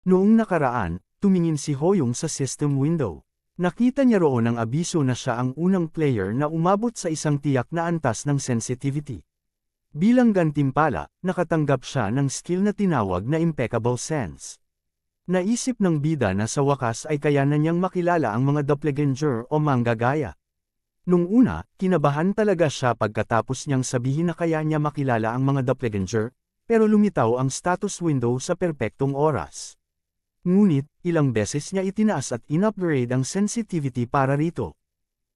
Noong nakaraan, tumingin si Hoyong sa system window. Nakita niya roon ang abiso na siya ang unang player na umabot sa isang tiyak na antas ng sensitivity. Bilang gantimpala, nakatanggap siya ng skill na tinawag na Impeccable Sense. Naisip ng bida na sa wakas ay kaya na niyang makilala ang mga doppelganger o manggagaya. Nung una, kinabahan talaga siya pagkatapos niyang sabihin na kaya niya makilala ang mga doppelganger, pero lumitaw ang status window sa perpektong oras. Ngunit, ilang beses niya itinaas at in-upgrade ang sensitivity para rito.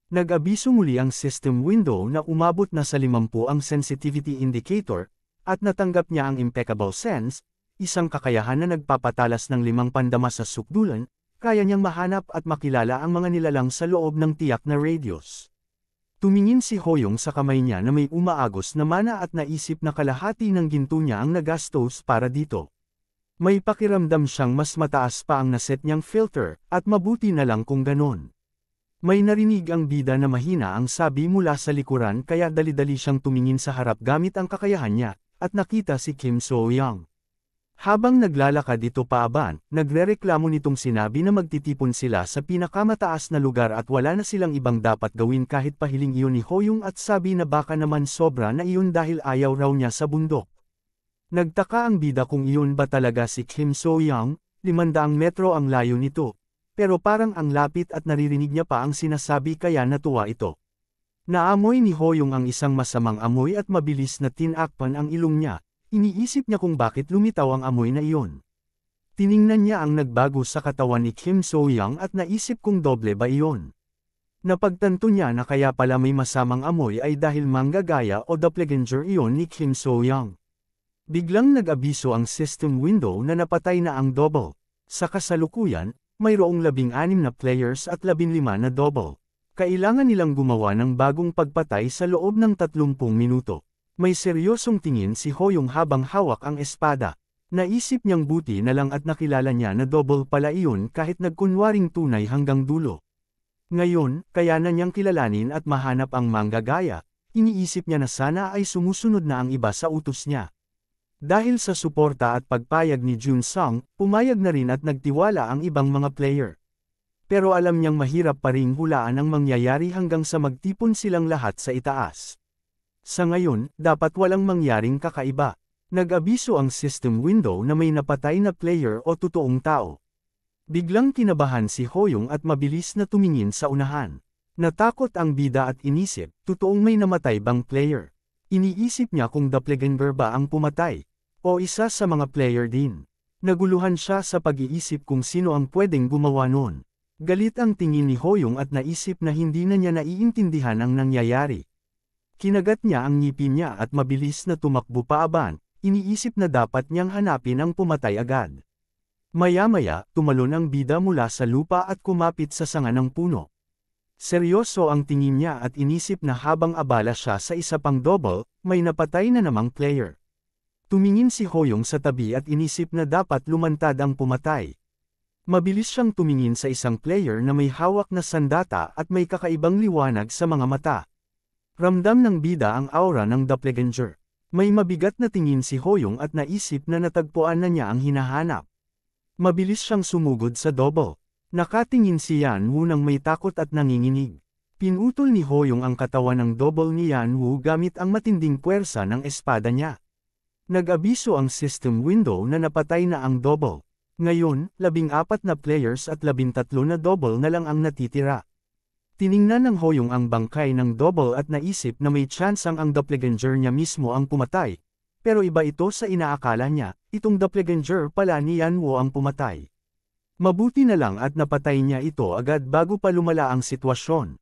Nag-abiso muli ang system window na umabot na sa 50 ang sensitivity indicator, at natanggap niya ang Impeccable Sense, isang kakayahan na nagpapatalas ng 5 pandama sa sukdulan, kaya niyang mahanap at makilala ang mga nilalang sa loob ng tiyak na radius. Tumingin si Hoyong sa kamay niya na may umaagos na mana at naisip na kalahati ng ginto niya ang nagastos para dito. May pakiramdam siyang mas mataas pa ang naset niyang filter, at mabuti na lang kung ganon. May narinig ang bida na mahina ang sabi mula sa likuran kaya dali-dali siyang tumingin sa harap gamit ang kakayahan niya, at nakita si Kim So-young. Habang naglalakad ito paaban, nagrereklamo nitong sinabi na magtitipon sila sa pinakamataas na lugar at wala na silang ibang dapat gawin kahit pahiling iyon ni Hoyong at sabi na baka naman sobra na iyon dahil ayaw raw niya sa bundok. Nagtaka ang bida kung iyon ba talaga si Kim So-young, 500 metro ang layo nito, pero parang ang lapit at naririnig niya pa ang sinasabi kaya natuwa ito. Naamoy ni Hoyong ang isang masamang amoy at mabilis na tinakpan ang ilong niya, iniisip niya kung bakit lumitaw ang amoy na iyon. Tiningnan niya ang nagbago sa katawan ni Kim So-young at naisip kung doble ba iyon. Napagtanto niya na kaya pala may masamang amoy ay dahil manggagaya o doppelganger iyon ni Kim So-young. Biglang nag-abiso ang system window na napatay na ang double. Sa kasalukuyan, mayroong 16 na players at 15 na double. Kailangan nilang gumawa ng bagong pagpatay sa loob ng 30 minuto. May seryosong tingin si Hoyong habang hawak ang espada. Naisip niyang buti na lang at nakilala niya na double pala iyon kahit nagkunwaring tunay hanggang dulo. Ngayon, kaya na niyang kilalanin at mahanap ang manggagaya, iniisip niya na sana ay sumusunod na ang iba sa utos niya. Dahil sa suporta at pagpayag ni Jun Sung, pumayag na rin at nagtiwala ang ibang mga player. Pero alam niyang mahirap pa ring hulaan ang mangyayari hanggang sa magtipon silang lahat sa itaas. Sa ngayon, dapat walang mangyaring kakaiba. Nag-abiso ang system window na may napatay na player o totoong tao. Biglang kinabahan si Hoyong at mabilis na tumingin sa unahan. Natakot ang bida at inisip, totoong may namatay bang player? Iniisip niya kung doppelganger ba ang pumatay, o isa sa mga player din. Naguluhan siya sa pag-iisip kung sino ang pwedeng gumawa noon. Galit ang tingin ni Hoyong at naisip na hindi na niya naiintindihan ang nangyayari. Kinagat niya ang ngipin niya at mabilis na tumakbo paaban, iniisip na dapat niyang hanapin ang pumatay agad. Maya-maya, tumalon ang bida mula sa lupa at kumapit sa sanga ng puno. Seryoso ang tingin niya at inisip na habang abala siya sa isa pang double, may napatay na namang player. Tumingin si Hoyong sa tabi at inisip na dapat lumantad ang pumatay. Mabilis siyang tumingin sa isang player na may hawak na sandata at may kakaibang liwanag sa mga mata. Ramdam ng bida ang aura ng doppelganger. May mabigat na tingin si Hoyong at naisip na natagpuan na niya ang hinahanap. Mabilis siyang sumugod sa double. Nakatingin si Yan Woo nang may takot at nanginginig. Pinutol ni Hoyong ang katawan ng double ni Yan Woo gamit ang matinding puwersa ng espada niya. Nag-abiso ang system window na napatay na ang double. Ngayon, 14 na players at 13 na double na lang ang natitira. Tiningnan ng Hoyong ang bangkay ng double at naisip na may tsansang ang doppelganger niya mismo ang pumatay. Pero iba ito sa inaakala niya, itong doppelganger pala ni Yan Woo ang pumatay. Mabuti na lang at napatay niya ito agad bago pa lumala ang sitwasyon.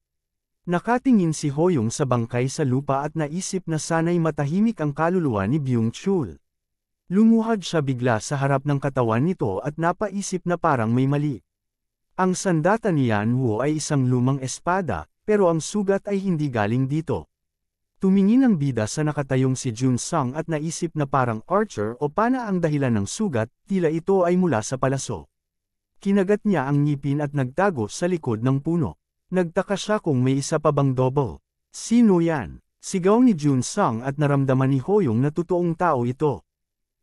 Nakatingin si Hoyong sa bangkay sa lupa at naisip na sana'y matahimik ang kaluluwa ni Byung-chul. Lumuhad siya bigla sa harap ng katawan nito at napaisip na parang may mali. Ang sandata ni Yan Woo ay isang lumang espada, pero ang sugat ay hindi galing dito. Tumingin ang bida sa nakatayong si Jun Sung at naisip na parang archer o pana ang dahilan ng sugat, tila ito ay mula sa palaso. Kinagat niya ang ngipin at nagtago sa likod ng puno. Nagtaka siya kung may isa pa bang double. Sino yan? Sigaw ni Jun Sung at naramdaman ni Hoyong na totoong tao ito.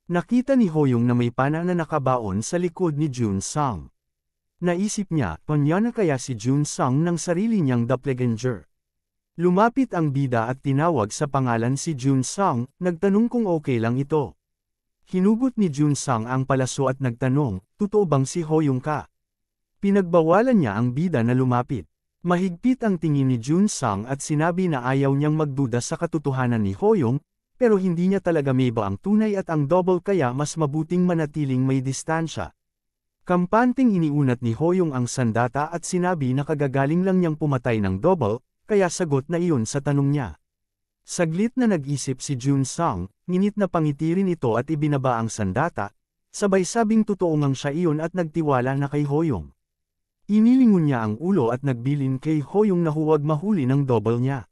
Nakita ni Hoyong na may pana na nakabaon sa likod ni Jun Sang. Naisip niya, panya na kaya si Jun Sang ng sarili niyang doppelganger. Lumapit ang bida at tinawag sa pangalan si Jun Sang, nagtanong kung okay lang ito. Hinugot ni Jun Sang ang palaso at nagtanong, totoo bang si Hoyong ka? Pinagbawalan niya ang bida na lumapit. Mahigpit ang tingin ni Jun Sang at sinabi na ayaw niyang magduda sa katotohanan ni Hoyong, pero hindi niya talaga maiba ang tunay at ang double kaya mas mabuting manatiling may distansya. Kampanteng iniunat ni Hoyong ang sandata at sinabi na kagagaling lang niyang pumatay ng double, kaya sagot na iyon sa tanong niya. Saglit na nag-isip si Jun Sang, nginit na pangitirin ito at ibinaba ang sandata, sabay sabing totoo ngang siya iyon at nagtiwala na kay Hoyong. Inilingon niya ang ulo at nagbilin kay Hoyong na huwag mahuli ng double niya.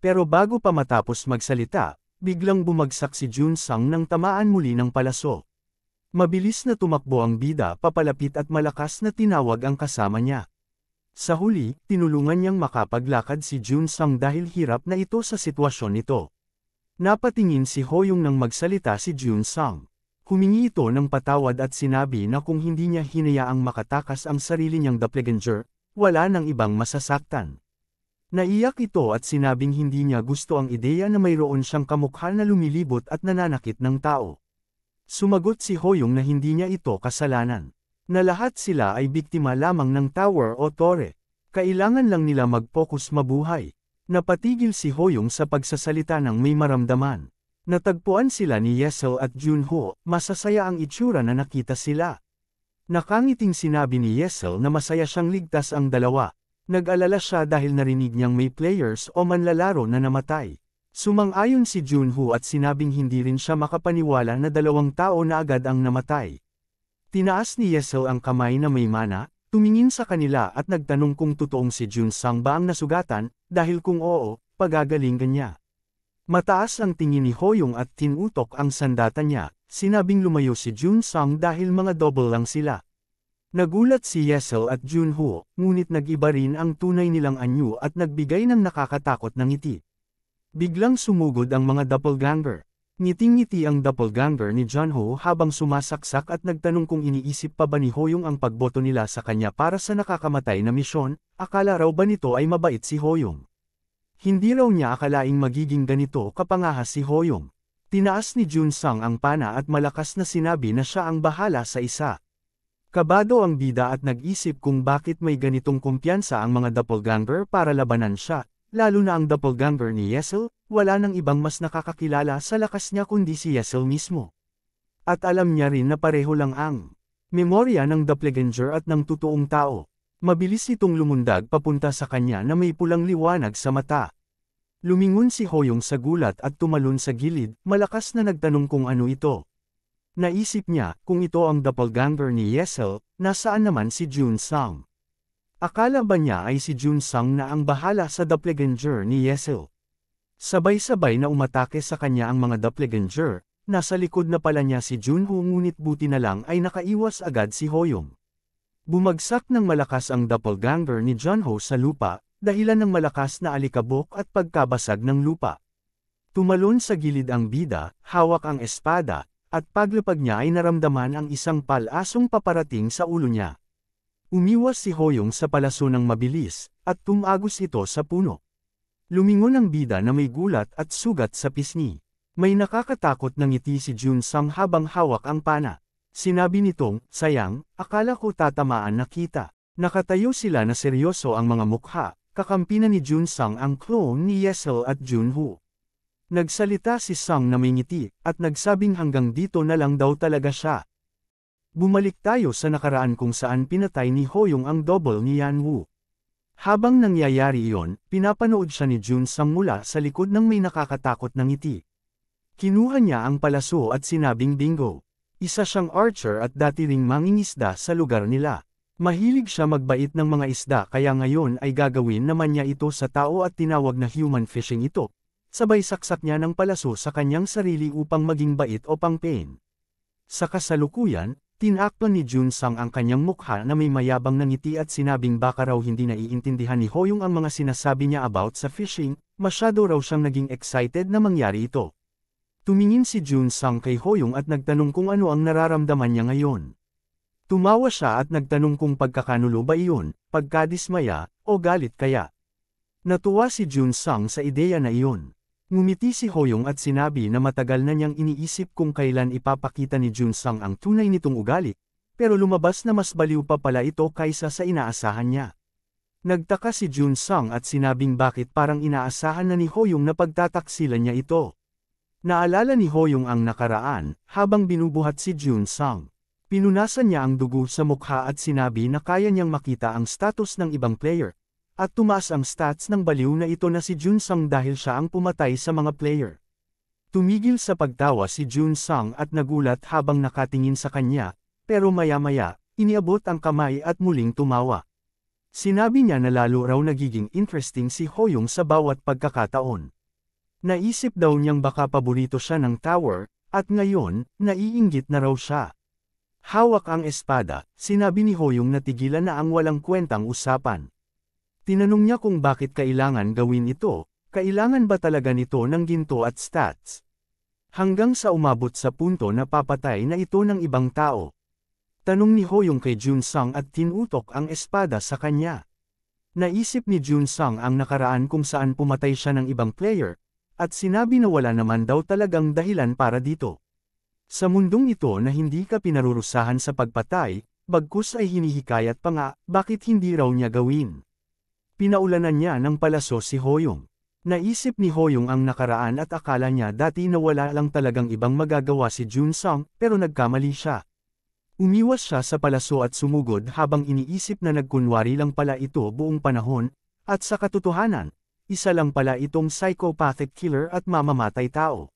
Pero bago pa matapos magsalita, biglang bumagsak si Jun Sang nang tamaan muli ng palaso. Mabilis na tumakbo ang bida papalapit at malakas na tinawag ang kasama niya. Sa huli, tinulungan niyang makapaglakad si Jun Sang dahil hirap na ito sa sitwasyon nito. Napatingin si Hoyong nang magsalita si Jun Sang. Humingi ito ng patawad at sinabi na kung hindi niya hinayaang makatakas ang sarili niyang doppelganger, wala nang ibang masasaktan. Naiyak ito at sinabing hindi niya gusto ang ideya na mayroon siyang kamukha na lumilibot at nananakit ng tao. Sumagot si Hoyong na hindi niya ito kasalanan. Na lahat sila ay biktima lamang ng tower o tore. Kailangan lang nila mag-focus mabuhay. Napatigil si Hoyong sa pagsasalita ng may maramdaman. Natagpuan sila ni Yesel at Junho, masasaya ang itsura na nakita sila. Nakangiting sinabi ni Yesel na masaya siyang ligtas ang dalawa. Nag-alala siya dahil narinig niyang may players o manlalaro na namatay. Sumang-ayon si Junho at sinabing hindi rin siya makapaniwala na 2 tao na agad ang namatay. Tinaas ni Yesel ang kamay na may mana, tumingin sa kanila at nagtanong kung totoong si Jun Sang ba ang nasugatan, dahil kung oo, pagagalingan niya. Mataas ang tingin ni Hoyong at tinutok ang sandata niya, sinabing lumayo si Jun Sang dahil mga double lang sila. Nagulat si Yesel at Junho, ngunit nag-iba rin ang tunay nilang anyo at nagbigay ng nakakatakot na ngiti. Biglang sumugod ang mga doppelganger. Ngiting-ngiti ang doppelganger ni Junho habang sumasaksak at nagtanong kung iniisip pa ba ni Hoyong ang pagboto nila sa kanya para sa nakakamatay na misyon, akala raw ba nito ay mabait si Hoyong. Hindi raw niya akalaing magiging ganito kapangahas si Hoyong. Tinaas ni Jun Sang ang pana at malakas na sinabi na siya ang bahala sa isa. Kabado ang bida at nag-isip kung bakit may ganitong kumpiyansa ang mga doppelganger para labanan siya, lalo na ang doppelganger ni Yesel, wala nang ibang mas nakakakilala sa lakas niya kundi si Yesel mismo. At alam niya rin na pareho lang ang memorya ng doppelganger at ng totoong tao. Mabilis itong lumundag papunta sa kanya na may pulang liwanag sa mata. Lumingon si Hoyong sa gulat at tumalon sa gilid, malakas na nagtanong kung ano ito. Naisip niya, kung ito ang doppelganger ni Yesel, nasaan naman si Jun Sang? Akala ba niya ay si Jun Sang na ang bahala sa doppelganger ni Yesel? Sabay-sabay na umatake sa kanya ang mga doppelganger, nasa likod na pala niya si Junho ngunit buti na lang ay nakaiwas agad si Hoyong. Bumagsak ng malakas ang doppelganger ni Junho sa lupa, dahilan ng malakas na alikabok at pagkabasag ng lupa. Tumalon sa gilid ang bida, hawak ang espada, at paglapag niya ay naramdaman ang isang palasong paparating sa ulo niya. Umiwas si Hoyong sa palaso ng mabilis, at tumagos ito sa puno. Lumingon ang bida na may gulat at sugat sa pisngi. May nakakatakot na ngiti si Jun Sang habang hawak ang pana. Sinabi nitong, sayang, akala ko tatamaan na kita. Nakatayo sila na seryoso ang mga mukha, kakampi na ni Jun Sang ang clone ni Yesel at Junho. Nagsalita si Sang na may ngiti, at nagsabing hanggang dito na lang daw talaga siya. Bumalik tayo sa nakaraan kung saan pinatay ni Hoyong ang double ni Yanwu. Habang nangyayari iyon, pinapanood siya ni Jun Sang mula sa likod ng may nakakatakot na ngiti. Kinuha niya ang palaso at sinabing bingo. Isa siyang archer at dati ring mangingisda sa lugar nila. Mahilig siya magbait ng mga isda kaya ngayon ay gagawin naman niya ito sa tao at tinawag na human fishing ito. Sabay saksak niya ng palaso sa kanyang sarili upang maging bait o pang-pain. Sa kasalukuyan, tinakpan ni Jun Sang ang kanyang mukha na may mayabang na ngiti at sinabing baka raw hindi naiintindihan ni Hoyong ang mga sinasabi niya about sa fishing, masyado raw siyang naging excited na mangyari ito. Tumingin si Jun-sang kay Hoyong at nagtanong kung ano ang nararamdaman niya ngayon. Tumawa siya at nagtanong kung pagkakanulo ba iyon, pagkadismaya, o galit kaya. Natuwa si Jun-sang sa ideya na iyon. Ngumiti si Hoyong at sinabi na matagal na niyang iniisip kung kailan ipapakita ni Jun-sang ang tunay nitong ugali, pero lumabas na mas baliw pa pala ito kaysa sa inaasahan niya. Nagtaka si Jun-sang at sinabing bakit parang inaasahan na ni Hoyong na pagtataksilan niya ito. Naalala ni Hoyong ang nakaraan, habang binubuhat si Jun-sang. Pinunasan niya ang dugo sa mukha at sinabi na kaya niyang makita ang status ng ibang player, at tumaas ang stats ng baliw na ito na si Jun-sang dahil siya ang pumatay sa mga player. Tumigil sa pagtawa si Jun-sang at nagulat habang nakatingin sa kanya, pero maya-maya, iniabot ang kamay at muling tumawa. Sinabi niya na lalo raw nagiging interesting si Hoyong sa bawat pagkakataon. Naisip daw niyang baka paborito siya ng tower, at ngayon, naiinggit na raw siya. Hawak ang espada, sinabi ni Hoyong na tigilan na ang walang kwentang usapan. Tinanong niya kung bakit kailangan gawin ito, kailangan ba talaga nito ng ginto at stats? Hanggang sa umabot sa punto na papatay na ito ng ibang tao. Tanong ni Hoyong kay Jun-sang at tinutok ang espada sa kanya. Naisip ni Jun-sang ang nakaraan kung saan pumatay siya ng ibang player, at sinabi na wala naman daw talagang dahilan para dito. Sa mundong ito na hindi ka pinarurusahan sa pagpatay, bagkus ay hinihikayat pa nga, bakit hindi raw niya gawin? Pinaulanan niya ng palaso si Hoyong. Naisip ni Hoyong ang nakaraan at akala niya dati na wala lang talagang ibang magagawa si Jun-sang, pero nagkamali siya. Umiwas siya sa palaso at sumugod habang iniisip na nagkunwari lang pala ito buong panahon, at sa katotohanan, isa lang pala itong psychopathic killer at mamamatay tao.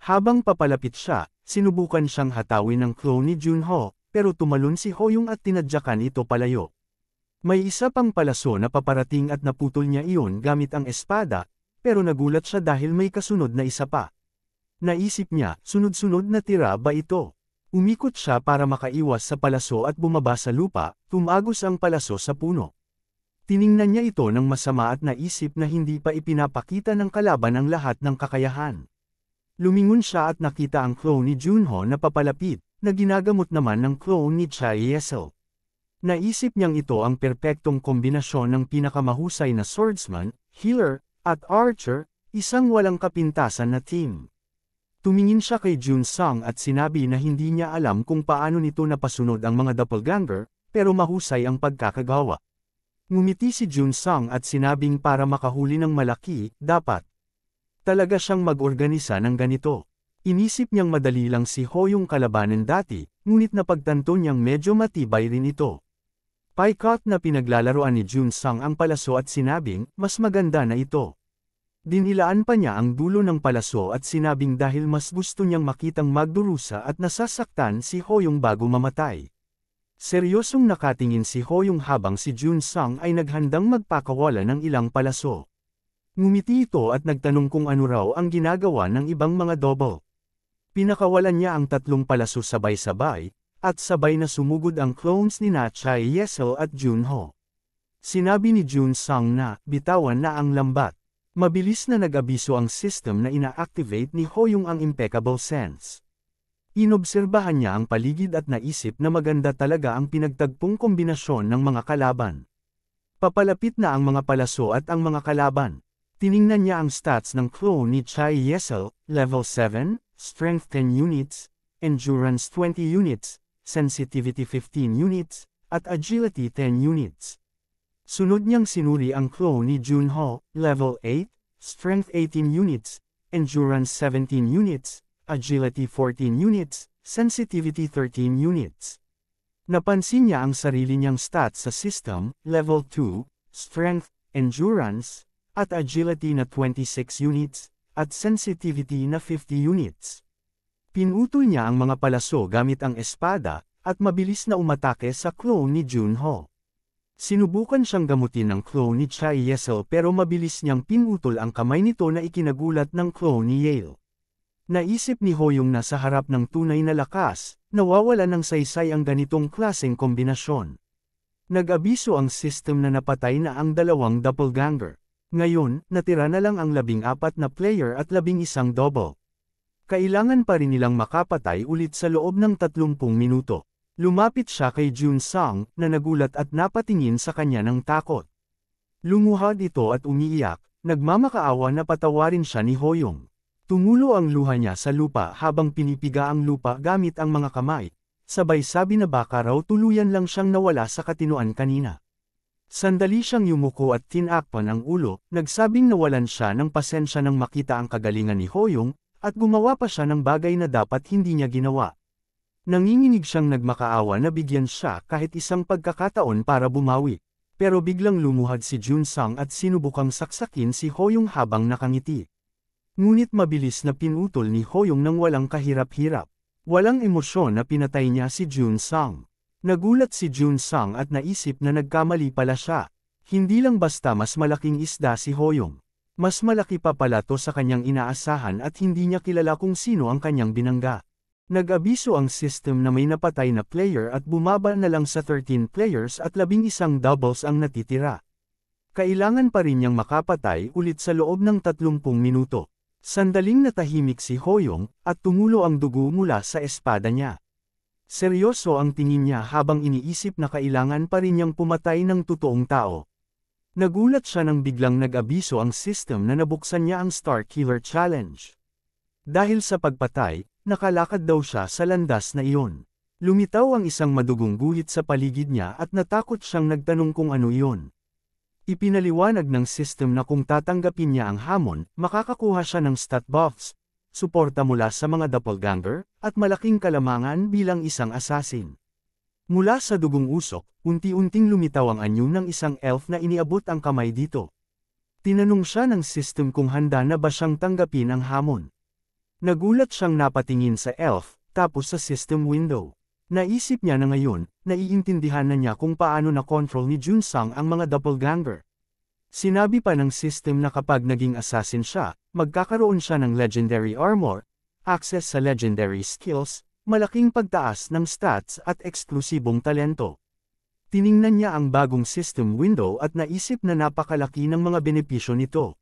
Habang papalapit siya, sinubukan siyang hatawin ng clone ni Junho, pero tumalon si Hoyong at tinadyakan ito palayo. May isa pang palaso na paparating at naputol niya iyon gamit ang espada, pero nagulat siya dahil may kasunod na isa pa. Naisip niya, sunod-sunod na tira ba ito? Umikot siya para makaiwas sa palaso at bumaba sa lupa, tumagos ang palaso sa puno. Tiningnan niya ito ng masama at naisip na hindi pa ipinapakita ng kalaban ang lahat ng kakayahan. Lumingon siya at nakita ang clone ni Junho na papalapit, na ginagamot naman ng clone ni Chae-Yesel. Naisip niyang ito ang perpektong kombinasyon ng pinakamahusay na swordsman, healer, at archer, isang walang kapintasan na team. Tumingin siya kay Jun-sang at sinabi na hindi niya alam kung paano nito napasunod ang mga doppelganger, pero mahusay ang pagkakagawa. Ngumiti si Jun-sang at sinabing para makahuli ng malaki, dapat talaga siyang mag-organisa ng ganito. Inisip niyang madali lang si Hoyong kalabanin dati, ngunit napagtanto niyang medyo matibay rin ito. Paikot na pinaglalaroan ni Jun-sang ang palaso at sinabing, mas maganda na ito. Dinilaan pa niya ang dulo ng palaso at sinabing dahil mas gusto niyang makitang magdurusa at nasasaktan si Hoyong bago mamatay. Seryosong nakatingin si Hoyong habang si Jun-sang ay naghandang magpakawala ng ilang palaso. Ngumiti ito at nagtanong kung ano raw ang ginagawa ng ibang mga double. Pinakawalan niya ang 3 palaso sabay-sabay, at sabay na sumugod ang clones ni Chae-Yesel at Junho. Sinabi ni Jun-sang na, bitawan na ang lambat. Mabilis na nag-abiso ang system na ina-activate ni Hoyong ang impeccable sense. Inobserbahan niya ang paligid at naisip na maganda talaga ang pinagtagpong kombinasyon ng mga kalaban. Papalapit na ang mga palaso at ang mga kalaban. Tiningnan niya ang stats ng clone ni Chae-Yesel, level 7, strength 10 units, endurance 20 units, sensitivity 15 units, at agility 10 units. Sunod niyang sinuri ang clone ni Junho, level 8, strength 18 units, endurance 17 units, agility 14 units, sensitivity 13 units. Napansin niya ang sarili niyang stats sa system, level 2, strength, endurance, at agility na 26 units, at sensitivity na 50 units. Pinutol niya ang mga palaso gamit ang espada, at mabilis na umatake sa clone ni Junho. Sinubukan siyang gamutin ng clone ni Chae-Yesel pero mabilis niyang pinutol ang kamay nito na ikinagulat ng clone ni Yale. Naisip ni Hoyong na sa harap ng tunay na lakas, nawawala ng saysay ang ganitong klaseng kombinasyon. Nag-abiso ang system na napatay na ang 2 doppelganger. Ngayon, natira na lang ang 14 na player at 11 double. Kailangan pa rin nilang makapatay ulit sa loob ng 30 minuto. Lumapit siya kay Jun-sang, na nagulat at napatingin sa kanya ng takot. Lumuhad ito at umiiyak, nagmamakaawa na patawarin siya ni Hoyong. Tumulo ang luha niya sa lupa habang pinipiga ang lupa gamit ang mga kamay, sabay sabi na baka raw tuluyan lang siyang nawala sa katinoan kanina. Sandali siyang yumuko at tinakpan ang ulo, nagsabing nawalan siya ng pasensya nang makita ang kagalingan ni Hoyong, at gumawa pa siya ng bagay na dapat hindi niya ginawa. Nanginginig siyang nagmakaawa na bigyan siya kahit isang pagkakataon para bumawi, pero biglang lumuhad si Jun-sang at sinubukang saksakin si Hoyong habang nakangiti. Ngunit mabilis na pinutol ni Hoyong nang walang kahirap-hirap. Walang emosyon na pinatay niya si Jun-sang. Nagulat si Jun-sang at naisip na nagkamali pala siya. Hindi lang basta mas malaking isda si Hoyong. Mas malaki pa pala to sa kanyang inaasahan at hindi niya kilala kung sino ang kanyang binangga. Nag-abiso ang system na may napatay na player at bumaba na lang sa 13 players at 11 doubles ang natitira. Kailangan pa rin niyang makapatay ulit sa loob ng 30 minuto. Sandaling natahimik si Hoyong, at tumulo ang dugo mula sa espada niya. Seryoso ang tingin niya habang iniisip na kailangan pa rin niyang pumatay ng totoong tao. Nagulat siya nang biglang nag-abiso ang system na nabuksan niya ang Star Killer Challenge. Dahil sa pagpatay, nakalakad daw siya sa landas na iyon. Lumitaw ang isang madugong guhit sa paligid niya at natakot siyang nagtanong kung ano iyon. Ipinaliwanag ng system na kung tatanggapin niya ang hamon, makakakuha siya ng stat buffs, suporta mula sa mga doppelganger, at malaking kalamangan bilang isang assassin. Mula sa dugong usok, unti-unting lumitaw ang anyo ng isang elf na iniabot ang kamay dito. Tinanong siya ng system kung handa na ba siyang tanggapin ang hamon. Nagulat siyang napatingin sa elf, tapos sa system window. Naisip niya na ngayon, naiintindihan na niya kung paano na-control ni Jun-sang ang mga doppelganger. Sinabi pa ng system na kapag naging assassin siya, magkakaroon siya ng legendary armor, access sa legendary skills, malaking pagtaas ng stats at eksklusibong talento. Tiningnan niya ang bagong system window at naisip na napakalaki ng mga benepisyo nito.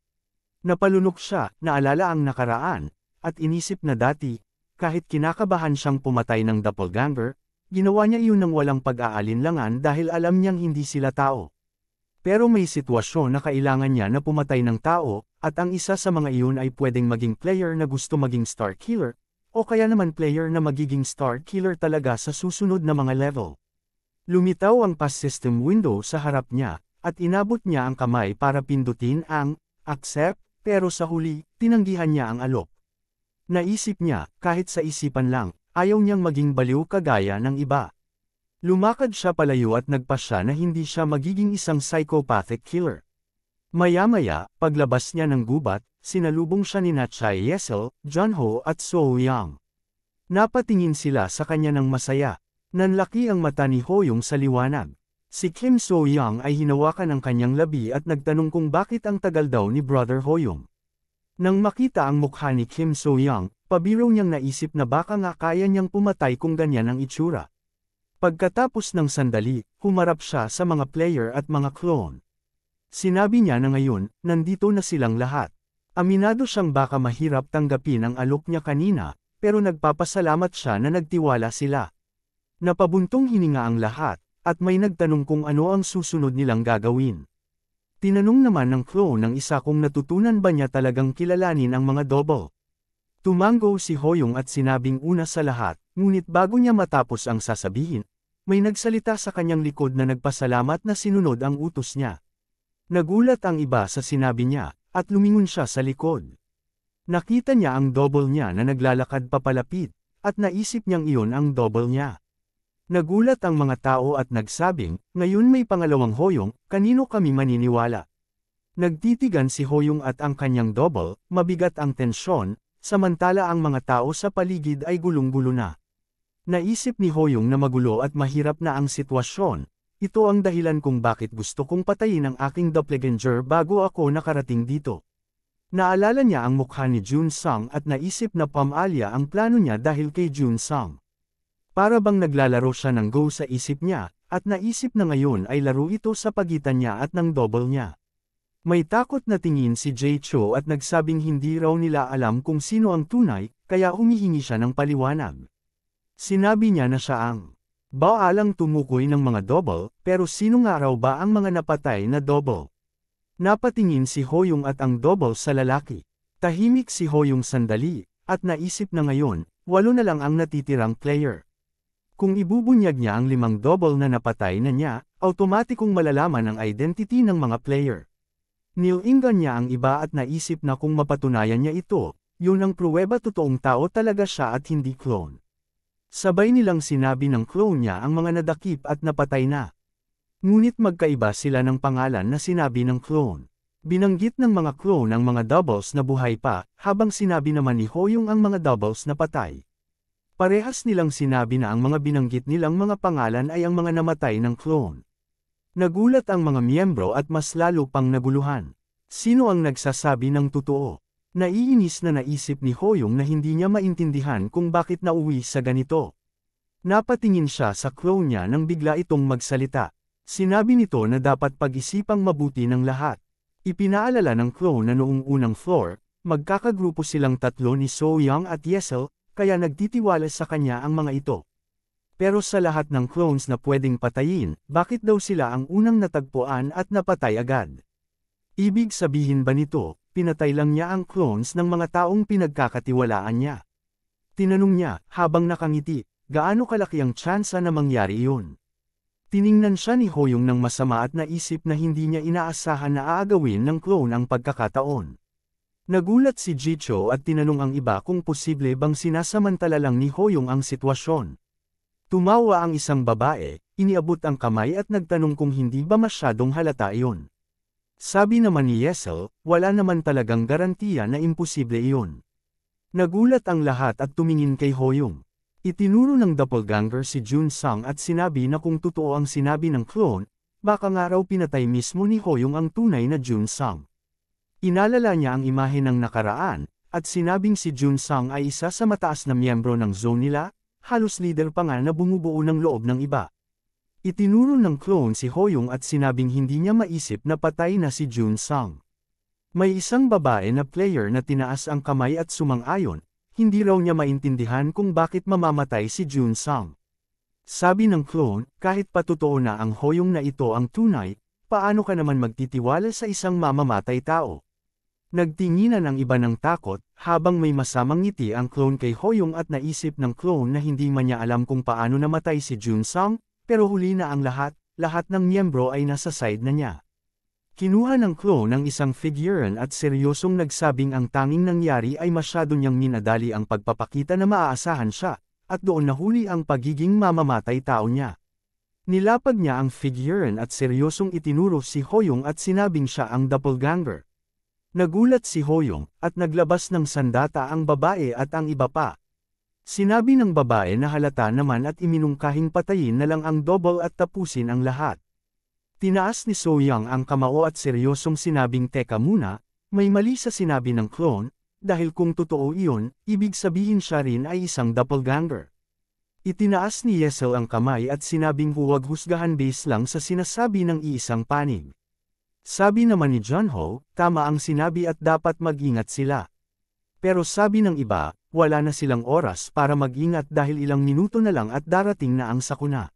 Napalunok siya, naalala ang nakaraan, at inisip na dati, kahit kinakabahan siyang pumatay ng doppelganger, ginawa niya iyon ng walang pag-aalinlangan dahil alam niyang hindi sila tao. Pero may sitwasyon na kailangan niya na pumatay ng tao, at ang isa sa mga iyon ay pwedeng maging player na gusto maging star killer, o kaya naman player na magiging star killer talaga sa susunod na mga level. Lumitaw ang pass system window sa harap niya, at inabot niya ang kamay para pindutin ang accept, pero sa huli, tinanggihan niya ang alok. Naisip niya, kahit sa isipan lang, ayaw niyang maging baliw kagaya ng iba. Lumakad siya palayo at nagpasya na hindi siya magiging isang psychopathic killer. Maya-maya, paglabas niya ng gubat, sinalubong siya ni Chai Yesel, Junho at So Yang. Napatingin sila sa kanya ng masaya. Nanlaki ang mata ni Hoyong sa liwanag. Si Kim So Yang ay hinawakan ang kanyang labi at nagtanong kung bakit ang tagal daw ni Brother Hoyong. Nang makita ang mukha ni Kim So Yang, pabiro niyang naisip na baka nga kaya niyang pumatay kung ganyan ang itsura. Pagkatapos ng sandali, humarap siya sa mga player at mga clone. Sinabi niya na ngayon, nandito na silang lahat. Aminado siyang baka mahirap tanggapin ang alok niya kanina, pero nagpapasalamat siya na nagtiwala sila. Napabuntong hininga ang lahat, at may nagtanong kung ano ang susunod nilang gagawin. Tinanong naman ng clone ng isa kung natutunan ba niya talagang kilalanin ang mga double. Tumango si Hoyong at sinabing una sa lahat, ngunit bago niya matapos ang sasabihin, may nagsalita sa kanyang likod na nagpasalamat na sinunod ang utos niya. Nagulat ang iba sa sinabi niya, at lumingon siya sa likod. Nakita niya ang double niya na naglalakad papalapit, at naisip niyang iyon ang double niya. Nagulat ang mga tao at nagsabing, ngayon may pangalawang Hoyong, kanino kami maniniwala? Nagtitigan si Hoyong at ang kanyang double, mabigat ang tensyon, samantala ang mga tao sa paligid ay gulong-gulo na. Naisip ni Hoyong na magulo at mahirap na ang sitwasyon. Ito ang dahilan kung bakit gusto kong patayin ang aking doppelganger bago ako nakarating dito. Naalala niya ang mukha ni Jun-sang at naisip na pamalya ang plano niya dahil kay Jun-sang. Para bang naglalaro siya ng Go sa isip niya, at naisip na ngayon ay laro ito sa pagitan niya at ng double niya. May takot na tingin si Jay-Cho at nagsabing hindi raw nila alam kung sino ang tunay, kaya humihingi siya ng paliwanag. Sinabi niya na siya ang baalang tumukoy ng mga double, pero sino nga raw ba ang mga napatay na double? Napatingin si Hoyong at ang double sa lalaki. Tahimik si Hoyong sandali, at naisip na ngayon, 8 na lang ang natitirang player. Kung ibubunyag niya ang 5 double na napatay na niya, automatikong malalaman ang identity ng mga player. Nilingan niya ang iba at naisip na kung mapatunayan niya ito, yun ang pruweba totoong tao talaga siya at hindi clone. Sabay nilang sinabi ng clone niya ang mga nadakip at napatay na. Ngunit magkaiba sila ng pangalan na sinabi ng clone. Binanggit ng mga clone ang mga doubles na buhay pa, habang sinabi naman ni Hoyong ang mga doubles na patay. Parehas nilang sinabi na ang mga binanggit nilang mga pangalan ay ang mga namatay ng clone. Nagulat ang mga miyembro at mas lalo pang naguluhan. Sino ang nagsasabi ng totoo? Naiinis na naisip ni Hoyong na hindi niya maintindihan kung bakit nauwi sa ganito. Napatingin siya sa clone niya nang bigla itong magsalita. Sinabi nito na dapat pag-isipang mabuti ng lahat. Ipinaalala ng clone na noong unang floor, magkakagrupo silang tatlo ni So-young at Yesel, kaya nagtitiwala sa kanya ang mga ito. Pero sa lahat ng clones na pwedeng patayin, bakit daw sila ang unang natagpuan at napatay agad? Ibig sabihin ba nito, pinatay lang niya ang clones ng mga taong pinagkakatiwalaan niya? Tinanong niya, habang nakangiti, gaano kalaki ang tsansa na mangyari iyon? Tiningnan siya ni Hoyong ng masama at naisip na hindi niya inaasahan na aagawin ng clone ang pagkakataon. Nagulat si Jay-Cho at tinanong ang iba kung posible bang sinasamantala lang ni Hoyong ang sitwasyon. Tumawa ang isang babae, iniabot ang kamay at nagtanong kung hindi ba masyadong halata iyon. Sabi naman ni Yesel, wala naman talagang garantiya na imposible iyon. Nagulat ang lahat at tumingin kay Hoyong. Itinuro ng doppelganger si Jun-sang at sinabi na kung totoo ang sinabi ng clone, baka nga raw pinatay mismo ni Hoyong ang tunay na Jun-sang. Inalala niya ang imahe ng nakaraan, at sinabing si Jun-sang ay isa sa mataas na miyembro ng zone nila, halos leader pa nga na bumubuo ng loob ng iba. Itinuro ng clone si Hoyong at sinabing hindi niya maisip na patay na si Jun-sang. May isang babae na player na tinaas ang kamay at sumang-ayon. Hindi raw niya maintindihan kung bakit mamamatay si Jun-sang. Sabi ng clone, kahit patotoo na ang Hoyong na ito ang tunay, paano ka naman magtitiwala sa isang mamamatay tao? Nagtinginan ang iba ng takot, habang may masamang ngiti ang clone kay Hoyong at naisip ng clone na hindi man niya alam kung paano namatay si Jun-sang, pero huli na ang lahat ng miyembro ay nasa side na niya. Kinuha ng clone ang isang figuran at seryosong nagsabing ang tanging nangyari ay masyado niyang minadali ang pagpapakita na maaasahan siya, at doon nahuli ang pagiging mamamatay tao niya. Nilapag niya ang figuran at seryosong itinuro si Hoyong at sinabing siya ang doppelganger. Nagulat si Hoyong, at naglabas ng sandata ang babae at ang iba pa. Sinabi ng babae na halata naman at iminungkahing patayin na lang ang double at tapusin ang lahat. Tinaas ni So-young ang kamao at seryosong sinabing teka muna, may mali sa sinabi ng clone, dahil kung totoo iyon, ibig sabihin siya rin ay isang doppelganger. Itinaas ni Yesel ang kamay at sinabing huwag husgahan base lang sa sinasabi ng iisang panig. Sabi naman ni Junho, tama ang sinabi at dapat mag-ingat sila. Pero sabi ng iba, wala na silang oras para mag-ingat dahil ilang minuto na lang at darating na ang sakuna.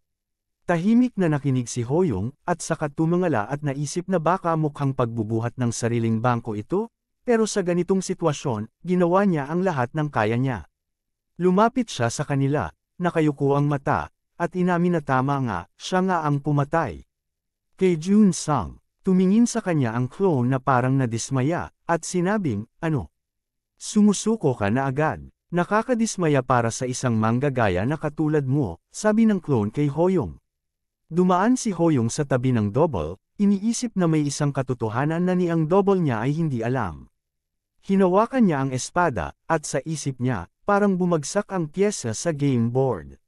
Tahimik na nakinig si Hoyong, at saka tumangala at naisip na baka mukhang pagbubuhat ng sariling bangko ito, pero sa ganitong sitwasyon, ginawa niya ang lahat ng kaya niya. Lumapit siya sa kanila, nakayuko ang mata, at inamin na tama nga, siya nga ang pumatay. Kay Jun-sang, tumingin sa kanya ang clone na parang nadismaya, at sinabing, ano? Sumusuko ka na agad. Nakakadismaya para sa isang manggagaya na katulad mo, sabi ng clone kay Hoyong. Dumaan si Hoyong sa tabi ng double, iniisip na may isang katotohanan na ni ang double niya ay hindi alam. Hinawakan niya ang espada, at sa isip niya, parang bumagsak ang pyesa sa game board.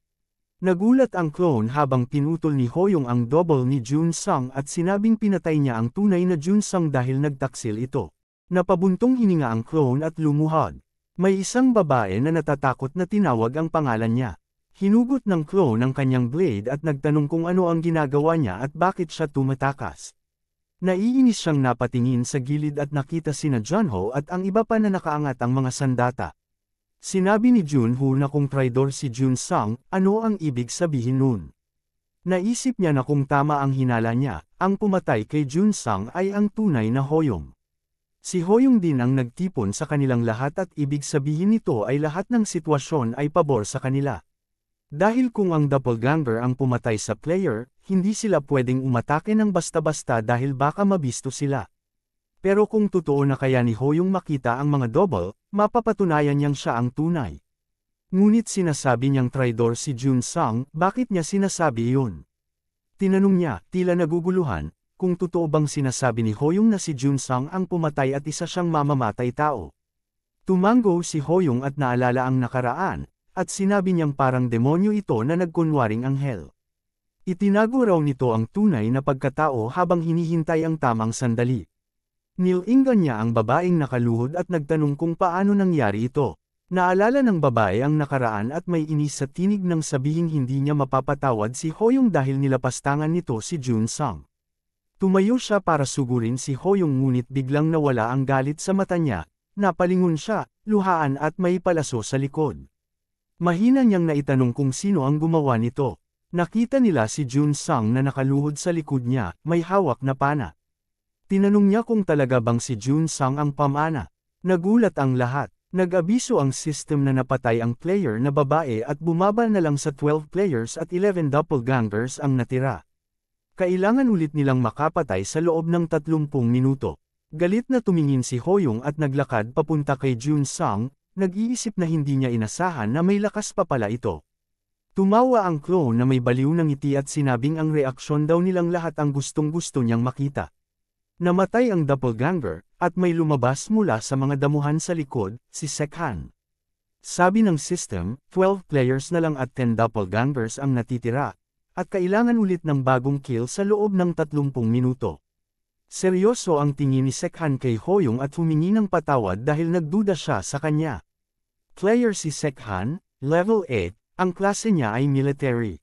Nagulat ang clone habang pinutol ni Hoyong ang double ni Jun-sang at sinabing pinatay niya ang tunay na Jun-sang dahil nagtaksil ito. Napabuntong hininga ang clone at lumuhod. May isang babae na natatakot na tinawag ang pangalan niya. Hinugot ng clone ang kanyang blade at nagtanong kung ano ang ginagawa niya at bakit siya tumatakas. Naiinis siyang napatingin sa gilid at nakita sina Junho at ang iba pa na nakaangat ang mga sandata. Sinabi ni Junho na kung traidor si Junsang, ano ang ibig sabihin nun? Naisip niya na kung tama ang hinala niya, ang pumatay kay Junsang ay ang tunay na Hoyong. Si Hoyong din ang nagtipon sa kanilang lahat at ibig sabihin nito ay lahat ng sitwasyon ay pabor sa kanila. Dahil kung ang doppelganger ang pumatay sa player, hindi sila pwedeng umatake ng basta-basta dahil baka mabisto sila. Pero kung totoo na kaya ni Hoyong makita ang mga double, mapapatunayan niyang siya ang tunay. Ngunit sinasabi niyang traidor si Junsang, bakit niya sinasabi iyon? Tinanong niya, tila naguguluhan, kung totoo bang sinasabi ni Hoyong na si Junsang ang pumatay at isa siyang mamamatay tao. Tumango si Hoyong at naalala ang nakaraan, at sinabi niyang parang demonyo ito na nagkunwaring anghel. Itinago raw nito ang tunay na pagkatao habang hinihintay ang tamang sandali. Nilinggan niya ang babaeng nakaluhod at nagtanong kung paano nangyari ito. Naalala ng babae ang nakaraan at may inis sa tinig nang sabihing hindi niya mapapatawad si Hoyong dahil nilapastangan nito si Junsang. Tumayo siya para sugurin si Hoyong ngunit biglang nawala ang galit sa mata niya, napalingon siya, luhaan at may palaso sa likod. Mahina niyang naitanong kung sino ang gumawa nito. Nakita nila si Junsang na nakaluhod sa likod niya, may hawak na pana. Tinanong niya kung talaga bang si Junsang ang pamana. Nagulat ang lahat. Nag-abiso ang system na napatay ang player na babae at bumaba na lang sa 12 players at 11 doppelgangers ang natira. Kailangan ulit nilang makapatay sa loob ng 30 minuto. Galit na tumingin si Hoyong at naglakad papunta kay Junsang, nag-iisip na hindi niya inasahan na may lakas pa pala ito. Tumawa ang clone na may baliw ng ngiti at sinabing ang reaksyon daw nilang lahat ang gustong-gusto niyang makita. Namatay ang doppelganger, at may lumabas mula sa mga damuhan sa likod, si Sekhan. Sabi ng system, 12 players na lang at 10 doppelgangers ang natitira, at kailangan ulit ng bagong kill sa loob ng 30 minuto. Seryoso ang tingin ni Sekhan kay Hoyong at humingi ng patawad dahil nagduda siya sa kanya. Player si Sekhan, level 8, ang klase niya ay military.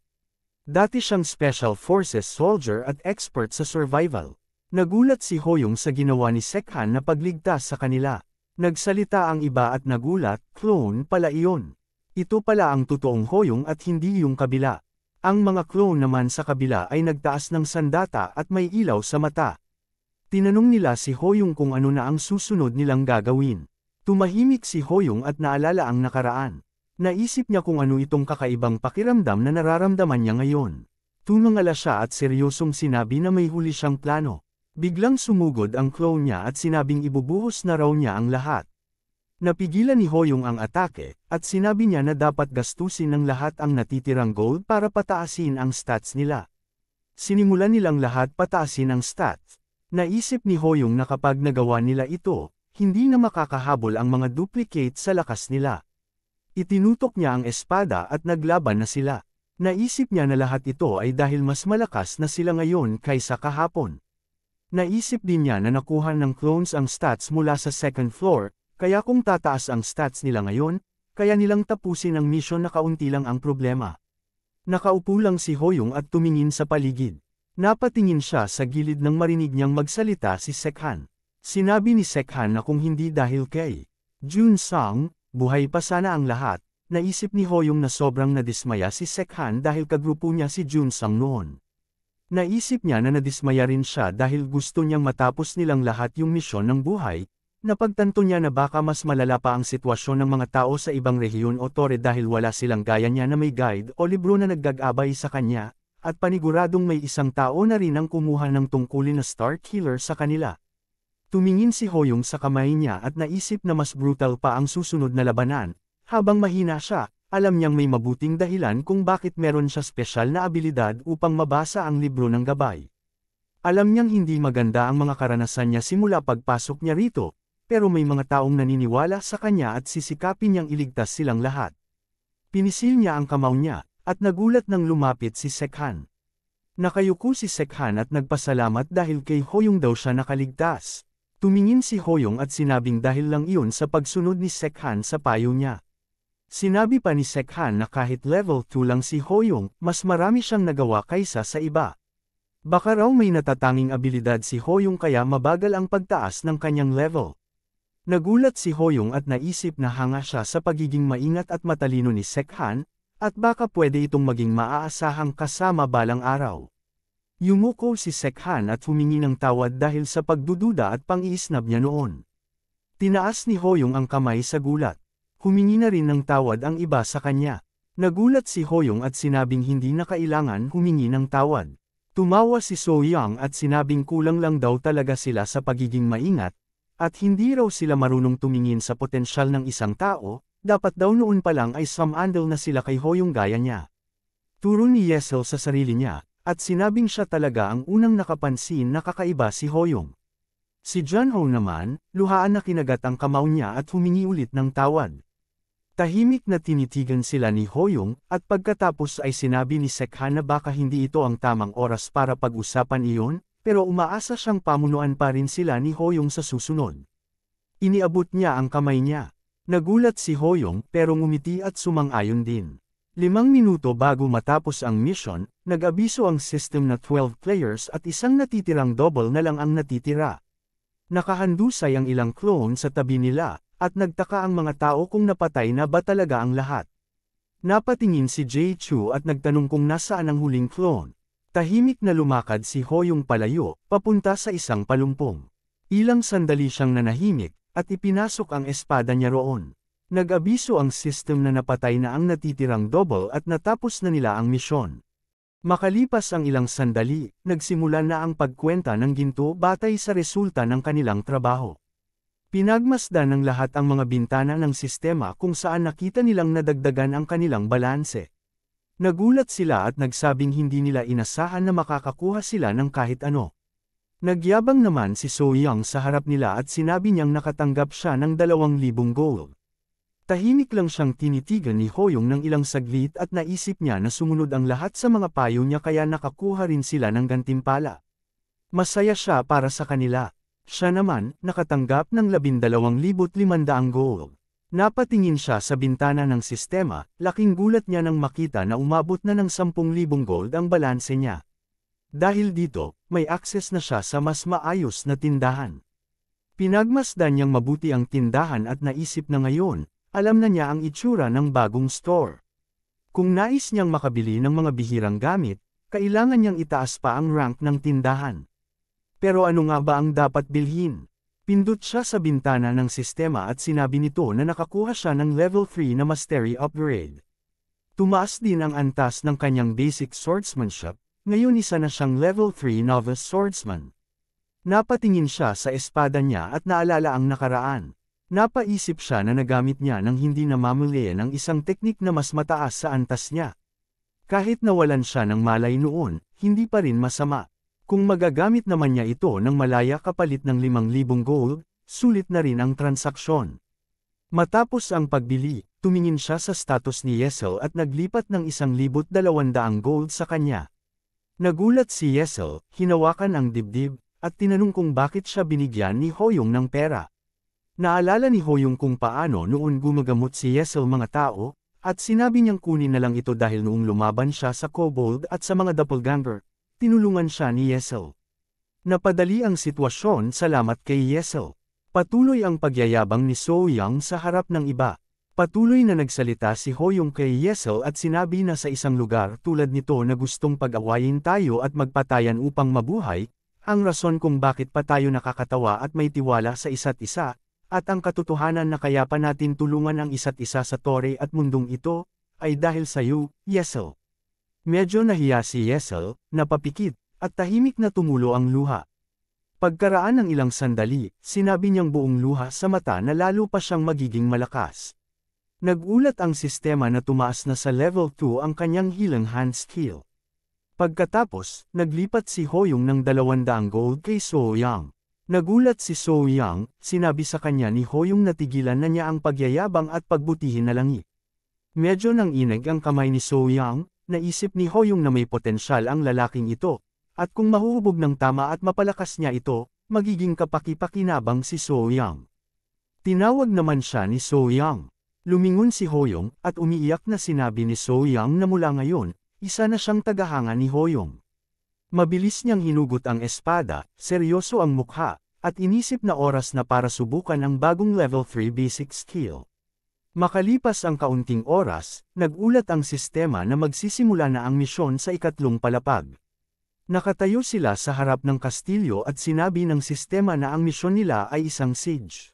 Dati siyang special forces soldier at expert sa survival. Nagulat si Hoyong sa ginawa ni Sekhan na pagligtas sa kanila. Nagsalita ang iba at nagulat, clone pala iyon. Ito pala ang totoong Hoyong at hindi yung kabila. Ang mga clone naman sa kabila ay nagtaas ng sandata at may ilaw sa mata. Tinanong nila si Hoyong kung ano na ang susunod nilang gagawin. Tumahimik si Hoyong at naalala ang nakaraan. Naisip niya kung ano itong kakaibang pakiramdam na nararamdaman niya ngayon. Tumangala siya at seryosong sinabi na may huli siyang plano. Biglang sumugod ang clone niya at sinabing ibubuhos na raw niya ang lahat. Napigilan ni Hoyong ang atake, at sinabi niya na dapat gastusin ng lahat ang natitirang gold para pataasin ang stats nila. Sinimulan nilang lahat pataasin ang stats. Naisip ni Hoyong na kapag nagawa nila ito, hindi na makakahabol ang mga duplicate sa lakas nila. Itinutok niya ang espada at naglaban na sila. Naisip niya na lahat ito ay dahil mas malakas na sila ngayon kaysa kahapon. Naisip din niya na nakuha ng clones ang stats mula sa second floor, kaya kung tataas ang stats nila ngayon, kaya nilang tapusin ang mission na kaunti lang ang problema. Nakaupo lang si Hoyong at tumingin sa paligid. Napatingin siya sa gilid nang marinig niyang magsalita si Sekhan. Sinabi ni Sekhan na kung hindi dahil kay Junsang, buhay pa sana ang lahat. Naisip ni Hoyong na sobrang nadismaya si Sekhan dahil kagrupo niya si Junsang noon. Naisip niya na nadismaya rin siya dahil gusto niyang matapos nilang lahat yung misyon ng buhay. Napagtanto niya na baka mas malala pa ang sitwasyon ng mga tao sa ibang rehiyon o tore dahil wala silang gaya niya na may guide o libro na naggagabay sa kanya, at paniguradong may isang tao na rin ang kumuha ng tungkulin na Star Killer sa kanila. Tumingin si Hoyong sa kamay niya at naisip na mas brutal pa ang susunod na labanan. Habang mahina siya, alam niyang may mabuting dahilan kung bakit meron siya espesyal na abilidad upang mabasa ang libro ng gabay. Alam niyang hindi maganda ang mga karanasan niya simula pagpasok niya rito, pero may mga taong naniniwala sa kanya at sisikapin niyang iligtas silang lahat. Pinisil niya ang kamao niya, at nagulat nang lumapit si Sekhan. Nakayuko si Sekhan at nagpasalamat dahil kay Hoyong daw siya nakaligtas. Tumingin si Hoyong at sinabing dahil lang iyon sa pagsunod ni Sekhan sa payo niya. Sinabi pa ni Sekhan na kahit level 2 lang si Hoyong, mas marami siyang nagawa kaysa sa iba. Baka raw may natatanging abilidad si Hoyong kaya mabagal ang pagtaas ng kanyang level. Nagulat si Hoyong at naisip na hanga siya sa pagiging maingat at matalino ni Sekhan, at baka pwede itong maging maaasahang kasama balang araw. Yumuko si Sekhan at humingi ng tawad dahil sa pagdududa at pang-iisnab niya noon. Tinaas ni Hoyong ang kamay sa gulat. Humingi na rin ng tawad ang iba sa kanya. Nagulat si Hoyong at sinabing hindi na kailangan humingi ng tawad. Tumawa si So-young at sinabing kulang lang daw talaga sila sa pagiging maingat, at hindi raw sila marunong tumingin sa potensyal ng isang tao, dapat daw noon pa lang ay sumandal na sila kay Hoyong gaya niya. Turo ni Yesel sa sarili niya, at sinabing siya talaga ang unang nakapansin na kakaiba si Hoyong. Si Junho naman, luhaan na kinagat ang kamao niya at humingi ulit ng tawad. Tahimik na tinitigan sila ni Hoyong, at pagkatapos ay sinabi ni Sekhan na baka hindi ito ang tamang oras para pag-usapan iyon, pero umaasa siyang pamunuan pa rin sila ni Hoyong sa susunod. Iniabot niya ang kamay niya. Nagulat si Hoyong pero ngumiti at sumang-ayon din. 5 minuto bago matapos ang mission, nag-abiso ang system na 12 players at isang natitirang double na lang ang natitira. Nakahandusay ang ilang clone sa tabi nila, at nagtaka ang mga tao kung napatay na ba talaga ang lahat. Napatingin si Jae-chu at nagtanong kung nasaan ang huling clone. Tahimik na lumakad si Hoyong palayo, papunta sa isang palumpong. Ilang sandali siyang nanahimik, at ipinasok ang espada niya roon. Nag-abiso ang system na napatay na ang natitirang double at natapos na nila ang misyon. Makalipas ang ilang sandali, nagsimula na ang pagkwenta ng ginto batay sa resulta ng kanilang trabaho. Pinagmasdan ng lahat ang mga bintana ng sistema kung saan nakita nilang nadagdagan ang kanilang balanse. Nagulat sila at nagsabing hindi nila inasahan na makakakuha sila ng kahit ano. Nagyabang naman si So-young sa harap nila at sinabi niyang nakatanggap siya ng 2,000 gold. Tahimik lang siyang tinitigan ni Hoyong ng ilang saglit at naisip niya na sumunod ang lahat sa mga payo niya kaya nakakuha rin sila ng gantimpala. Masaya siya para sa kanila. Siya naman, nakatanggap ng 12,500 gold. Napatingin siya sa bintana ng sistema, laking gulat niya nang makita na umabot na ng 10,000 gold ang balanse niya. Dahil dito, may access na siya sa mas maayos na tindahan. Pinagmasdan niyang mabuti ang tindahan at naisip na ngayon, alam na niya ang itsura ng bagong store. Kung nais niyang makabili ng mga bihirang gamit, kailangan niyang itaas pa ang rank ng tindahan. Pero ano nga ba ang dapat bilhin? Pindot siya sa bintana ng sistema at sinabi nito na nakakuha siya ng level 3 na mastery upgrade. Tumaas din ang antas ng kanyang basic swordsmanship, ngayon isa na siyang level 3 novice swordsman. Napatingin siya sa espada niya at naalala ang nakaraan. Napaisip siya na nagamit niya ng hindi namamalayan ng isang teknik na mas mataas sa antas niya. Kahit nawalan siya ng malay noon, hindi pa rin masama. Kung magagamit naman niya ito ng malaya kapalit ng 5,000 gold, sulit na rin ang transaksyon. Matapos ang pagbili, tumingin siya sa status ni Yesel at naglipat ng 1,200 gold sa kanya. Nagulat si Yesel, hinawakan ang dibdib, at tinanong kung bakit siya binigyan ni Hoyong ng pera. Naalala ni Hoyong kung paano noon gumagamot si Yesel mga tao, at sinabi niyang kunin na lang ito dahil noong lumaban siya sa kobold at sa mga doppelganger. Tinulungan siya ni Yesel. Napadali ang sitwasyon salamat kay Yesel. Patuloy ang pagyayabang ni So-young sa harap ng iba. Patuloy na nagsalita si Hoyong kay Yesel at sinabi na sa isang lugar tulad nito na gustong pag-awayin tayo at magpatayan upang mabuhay, ang rason kung bakit pa tayo nakakatawa at may tiwala sa isa't isa, at ang katotohanan na kaya pa natin tulungan ang isa't isa sa tore at mundong ito, ay dahil sa iyo, Yesel. Medyo nahiya si Yesel, napapikit, at tahimik na tumulo ang luha. Pagkaraan ng ilang sandali, sinabi niyang buong luha sa mata na lalo pa siyang magiging malakas. Nagulat ang sistema na tumaas na sa level 2 ang kanyang healing hand skill. Pagkatapos, naglipat si Hoyong ng 200 gold kay So-young. Nagulat si So-young, sinabi sa kanya ni Hoyong na tigilan na niya ang pagyayabang at pagbutihin na langi. Medyo nang inag ang kamay ni So-young, naisip ni Hoyong na may potensyal ang lalaking ito, at kung mahuhubog ng tama at mapalakas niya ito, magiging kapaki-pakinabang si So-young. Tinawag naman siya ni So-young. Lumingon si Hoyong, at umiiyak na sinabi ni So-young na mula ngayon, isa na siyang tagahanga ni Hoyong. Mabilis niyang hinugot ang espada, seryoso ang mukha, at inisip na oras na para subukan ang bagong level 3 basic skill. Makalipas ang kaunting oras, nagulat ang sistema na magsisimula na ang misyon sa ikatlong palapag. Nakatayo sila sa harap ng kastilyo at sinabi ng sistema na ang misyon nila ay isang siege.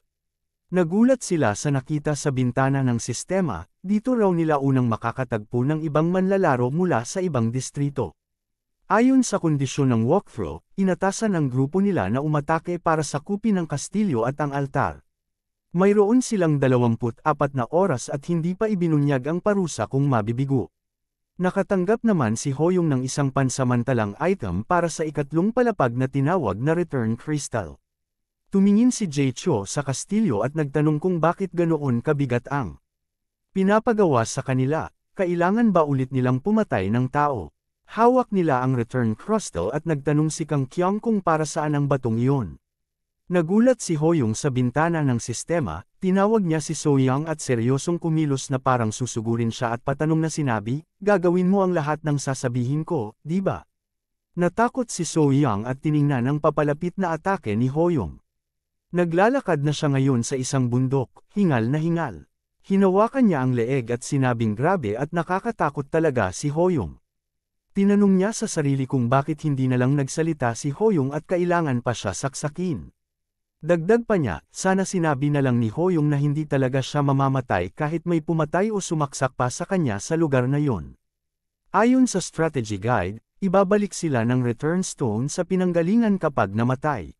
Nagulat sila sa nakita sa bintana ng sistema, dito raw nila unang makakatagpo ng ibang manlalaro mula sa ibang distrito. Ayon sa kondisyon ng walkthrough, inatasan ng grupo nila na umatake para sakupin ang kastilyo at ang altar. Mayroon silang 24 na oras at hindi pa ibinunyag ang parusa kung mabibigo. Nakatanggap naman si Hoyong ng isang pansamantalang item para sa ikatlong palapag na tinawag na Return Crystal. Tumingin si Jay-Cho sa kastilyo at nagtanong kung bakit ganoon kabigat ang pinapagawa sa kanila, kailangan ba ulit nilang pumatay ng tao. Hawak nila ang Return Crystal at nagtanong si Kang Kyung kung para saan ang batong iyon. Nagulat si Hoyong sa bintana ng sistema, tinawag niya si So-young at seryosong kumilos na parang susugurin siya at patanong na sinabi, gagawin mo ang lahat ng sasabihin ko, di ba? Natakot si So-young at tiningnan ang papalapit na atake ni Hoyong. Naglalakad na siya ngayon sa isang bundok, hingal na hingal. Hinawakan niya ang leeg at sinabing grabe at nakakatakot talaga si Hoyong. Tinanong niya sa sarili kung bakit hindi na lang nagsalita si Hoyong at kailangan pa siya saksakin. Dagdag pa niya, sana sinabi na lang ni Hoyong na hindi talaga siya mamamatay kahit may pumatay o sumaksak pa sa kanya sa lugar na yon. Ayon sa strategy guide, ibabalik sila ng return stone sa pinanggalingan kapag namatay.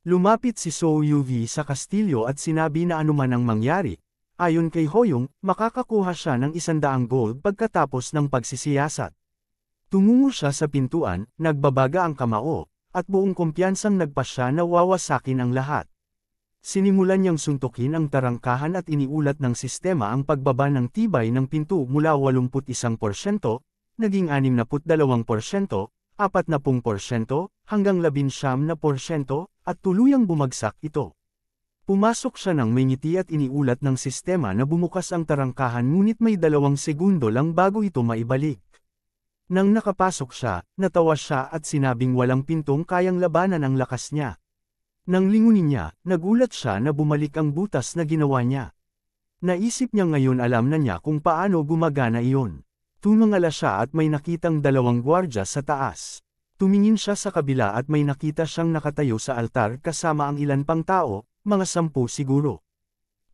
Lumapit si So Yuvi sa kastilyo at sinabi na anuman ang mangyari. Ayon kay Hoyong, makakakuha siya ng 100 gold pagkatapos ng pagsisiyasat. Tumungo siya sa pintuan, nagbabaga ang kamao, at buong kumpiyansang nagpasya na wawasakin ang lahat. Sinimulan niyang suntukin ang tarangkahan at iniulat ng sistema ang pagbaba ng tibay ng pinto mula 81%, naging 62%, 40%, hanggang 19%, at tuluyang bumagsak ito. Pumasok siya ng may ngiti at iniulat ng sistema na bumukas ang tarangkahan ngunit may 2 segundo lang bago ito maibalik. Nang nakapasok siya, natawa siya at sinabing walang pintong kayang labanan ang lakas niya. Nang lingunin niya, nagulat siya na bumalik ang butas na ginawa niya. Naisip niya ngayon alam na niya kung paano gumagana iyon. Tumangala siya at may nakitang 2 gwardya sa taas. Tumingin siya sa kabila at may nakita siyang nakatayo sa altar kasama ang ilan pang tao, mga 10 siguro.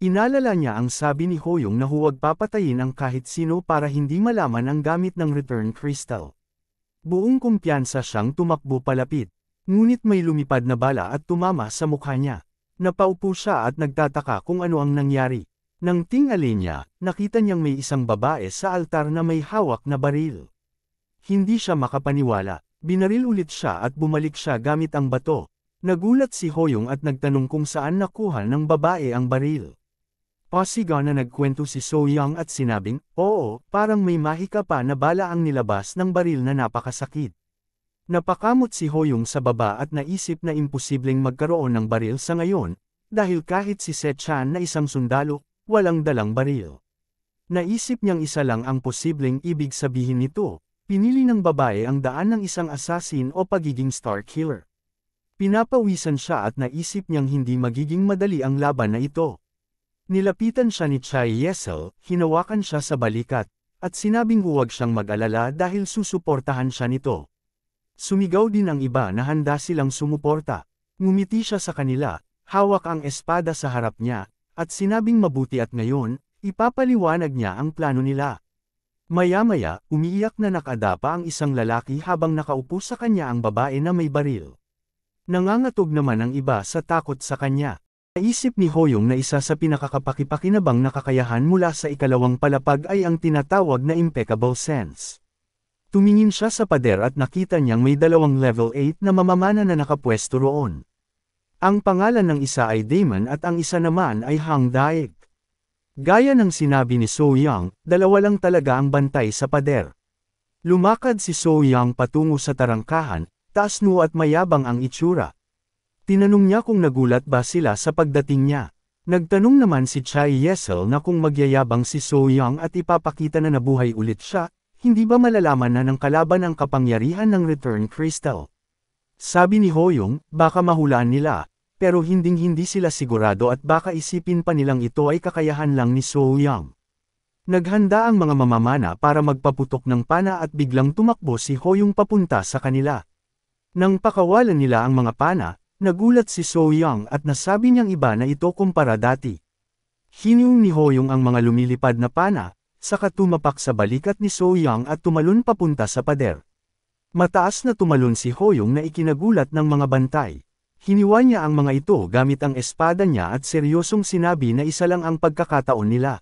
Inalala niya ang sabi ni Hoyong na huwag papatayin ang kahit sino para hindi malaman ang gamit ng Return Crystal. Buong kumpiyansa siyang tumakbo palapit, ngunit may lumipad na bala at tumama sa mukha niya. Napaupo siya at nagtataka kung ano ang nangyari. Nang tingali niya, nakita niyang may isang babae sa altar na may hawak na baril. Hindi siya makapaniwala, binaril ulit siya at bumalik siya gamit ang bato. Nagulat si Hoyong at nagtanong kung saan nakuha ng babae ang baril. Pasigaw na nagkwento si So-young at sinabing, oo, parang may mahika pa na bala ang nilabas ng baril na napakasakit. Napakamot si Hoyong sa baba at naisip na imposibleng magkaroon ng baril sa ngayon, dahil kahit si Se-chan na isang sundalo, walang dalang baril. Naisip niyang isa lang ang posibleng ibig sabihin nito, pinili ng babae ang daan ng isang assassin o pagiging star killer. Pinapawisan siya at naisip niyang hindi magiging madali ang laban na ito. Nilapitan siya ni Chai Yesel, hinawakan siya sa balikat, at sinabing huwag siyang mag-alala dahil susuportahan siya nito. Sumigaw din ang iba na handa silang sumuporta. Ngumiti siya sa kanila, hawak ang espada sa harap niya, at sinabing mabuti at ngayon, ipapaliwanag niya ang plano nila. Maya-maya, umiiyak na nakadapa ang isang lalaki habang nakaupo sa kanya ang babae na may baril. Nangangatog naman ang iba sa takot sa kanya. Naisip ni Hoyong na isa sa pinakakapakipakinabang na kakayahan mula sa ikalawang palapag ay ang tinatawag na impeccable sense. Tumingin siya sa pader at nakita niyang may 2 level 8 na mamamana na nakapwesto roon. Ang pangalan ng isa ay Damon at ang isa naman ay Hang Daek. Gaya ng sinabi ni So-young, 2 lang talaga ang bantay sa pader. Lumakad si So-young patungo sa tarangkahan, taas noo at mayabang ang itsura. Tinanong niya kung nagulat ba sila sa pagdating niya. Nagtanong naman si Chai Yesel na kung magyayabang si So-young at ipapakita na nabuhay ulit siya, hindi ba malalaman na ng kalaban ang kapangyarihan ng Return Crystal? Sabi ni Hoyong, baka mahulaan nila, pero hinding-hindi sila sigurado at baka isipin pa nilang ito ay kakayahan lang ni So-young. Naghanda ang mga mamamana para magpaputok ng pana at biglang tumakbo si Hoyong papunta sa kanila. Nang pakawalan nila ang mga pana, nagulat si So-young at nasabi niyang iba na ito kumpara dati. Hiniyong ni Hoyong ang mga lumilipad na pana, saka tumapak sa balikat ni So-young at tumalon papunta sa pader. Mataas na tumalon si Hoyong na ikinagulat ng mga bantay. Hiniwa niya ang mga ito gamit ang espada niya at seryosong sinabi na isa lang ang pagkakataon nila.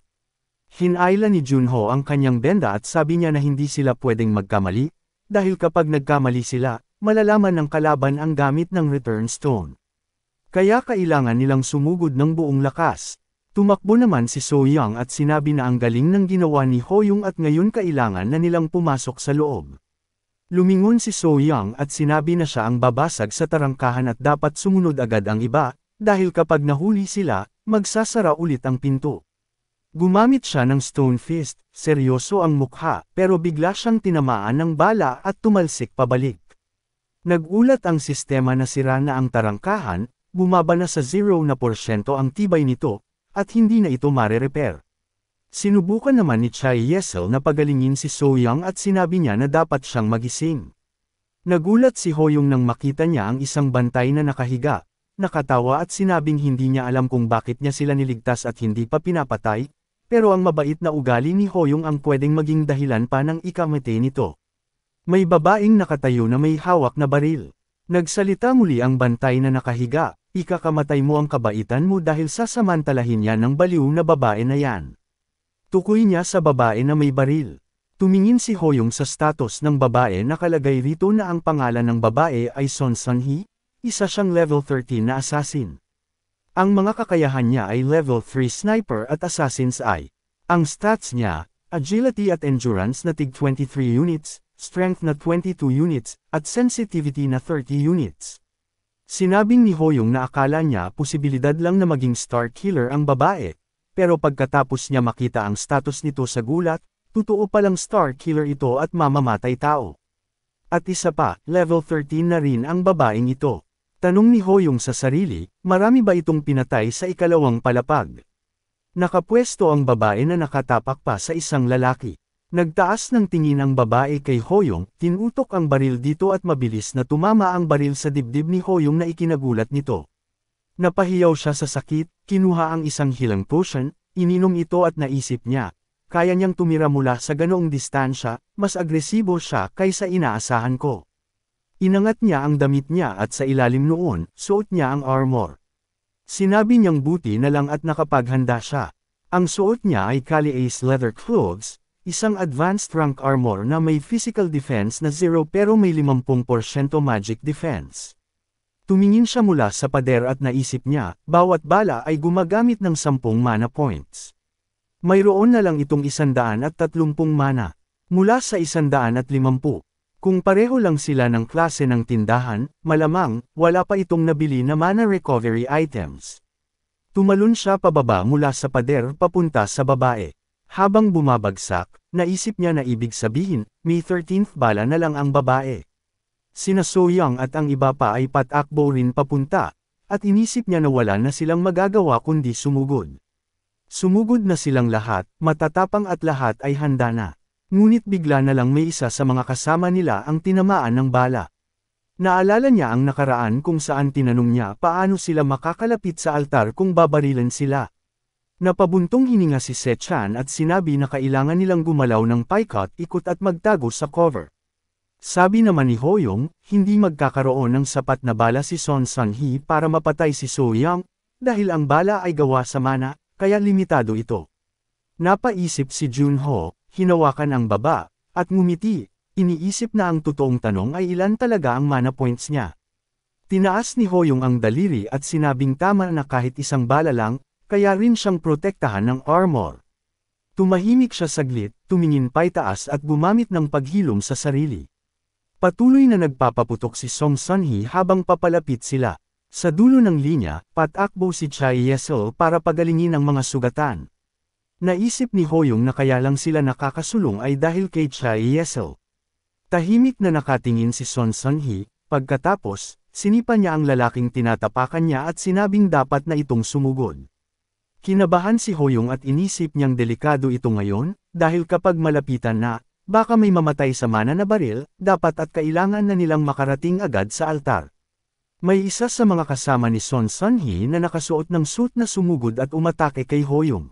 Hinayla ni Junho ang kanyang benda at sabi niya na hindi sila pwedeng magkamali, dahil kapag nagkamali sila, malalaman ng kalaban ang gamit ng Return Stone. Kaya kailangan nilang sumugod ng buong lakas. Tumakbo naman si So-young at sinabi na ang galing ng ginawa ni Hoyong at ngayon kailangan na nilang pumasok sa loob. Lumingon si So-young at sinabi na siya ang babasag sa tarangkahan at dapat sumunod agad ang iba, dahil kapag nahuli sila, magsasara ulit ang pinto. Gumamit siya ng Stone Fist, seryoso ang mukha, pero bigla siyang tinamaan ng bala at tumalsik pabalik. Nagulat ang sistema na sira na ang tarangkahan, bumaba na sa 0% ang tibay nito, at hindi na ito mare-repair. Sinubukan naman ni Chai Yesel na pagalingin si So-young at sinabi niya na dapat siyang magising. Nagulat si Hoyong nang makita niya ang isang bantay na nakahiga, nakatawa at sinabing hindi niya alam kung bakit niya sila niligtas at hindi pa pinapatay, pero ang mabait na ugali ni Hoyong ang pwedeng maging dahilan pa ng ikamete nito. May babaeng nakatayo na may hawak na baril. Nagsalita muli ang bantay na nakahiga, ikakamatay mo ang kabaitan mo dahil sasamantalahin yan ng baliw na babae na yan. Tukoy niya sa babae na may baril. Tumingin si Hoyong sa status ng babae nakalagay rito na ang pangalan ng babae ay Son Sun-hee, isa siyang level 13 na assassin. Ang mga kakayahan niya ay level 3 sniper at assassin's eye. Ang stats niya, agility at endurance na tig 23 units, strength na 22 units, at sensitivity na 30 units. Sinabing ni Hoyong na akala niya posibilidad lang na maging star killer ang babae, pero pagkatapos niya makita ang status nito sa gulat, totoo palang star killer ito at mamamatay tao. At isa pa, level 13 na rin ang babaeng ito. Tanong ni Hoyong sa sarili, marami ba itong pinatay sa ikalawang palapag? Nakapwesto ang babae na nakatapak pa sa isang lalaki. Nagtaas ng tingin ang babae kay Hoyong, tinutok ang baril dito at mabilis na tumama ang baril sa dibdib ni Hoyong na ikinagulat nito. Napahiyaw siya sa sakit, kinuha ang isang healing potion, ininom ito at naisip niya, kaya niyang tumira mula sa ganoong distansya, mas agresibo siya kaysa inaasahan ko. Inangat niya ang damit niya at sa ilalim noon, suot niya ang armor. Sinabi niyang buti na lang at nakapaghanda siya. Ang suot niya ay Kali Ace leather clothes, isang advanced rank armor na may physical defense na 0 pero may 50% magic defense. Tumingin siya mula sa pader at naisip niya, bawat bala ay gumagamit ng 10 mana points. Mayroon na lang itong 130 mana. Mula sa 150. Kung pareho lang sila ng klase ng tindahan, malamang, wala pa itong nabili na mana recovery items. Tumalon siya pababa mula sa pader papunta sa babae. Habang bumabagsak, naisip niya na ibig sabihin, may 13th bala na lang ang babae. Sina So-young at ang iba pa ay patakbo rin papunta, at inisip niya na wala na silang magagawa kundi sumugod. Sumugod na silang lahat, matatapang at lahat ay handa na. Ngunit bigla na lang may isa sa mga kasama nila ang tinamaan ng bala. Naalala niya ang nakaraan kung saan tinanong niya paano sila makakalapit sa altar kung babarilan sila. Napabuntong hininga si Sechan at sinabi na kailangan nilang gumalaw ng paikot ikot at magtago sa cover. Sabi naman ni Hoyong, hindi magkakaroon ng sapat na bala si Son Sun-hee para mapatay si So-young, dahil ang bala ay gawa sa mana, kaya limitado ito. Napaisip si Junho, hinawakan ang baba, at ngumiti, iniisip na ang totoong tanong ay ilan talaga ang mana points niya. Tinaas ni Hoyong ang daliri at sinabing tama na kahit isang bala lang, kaya rin siyang protektahan ng armor. Tumahimik siya saglit, tumingin paitaas at gumamit ng paghilom sa sarili. Patuloy na nagpapaputok si Song Sun-hee habang papalapit sila. Sa dulo ng linya, patakbo si Chai Yesel para pagalingin ang mga sugatan. Naisip ni Hoyong na kaya lang sila nakakasulong ay dahil kay Cha Yesel. Tahimik na nakatingin si Son Sun-hee, pagkatapos, sinipa niya ang lalaking tinatapakan niya at sinabing dapat na itong sumugod. Kinabahan si Hoyong at inisip niyang delikado ito ngayon, dahil kapag malapitan na, baka may mamatay sa mana na baril, dapat at kailangan na nilang makarating agad sa altar. May isa sa mga kasama ni Son Sun-hee na nakasuot ng suit na sumugod at umatake kay Hoyong.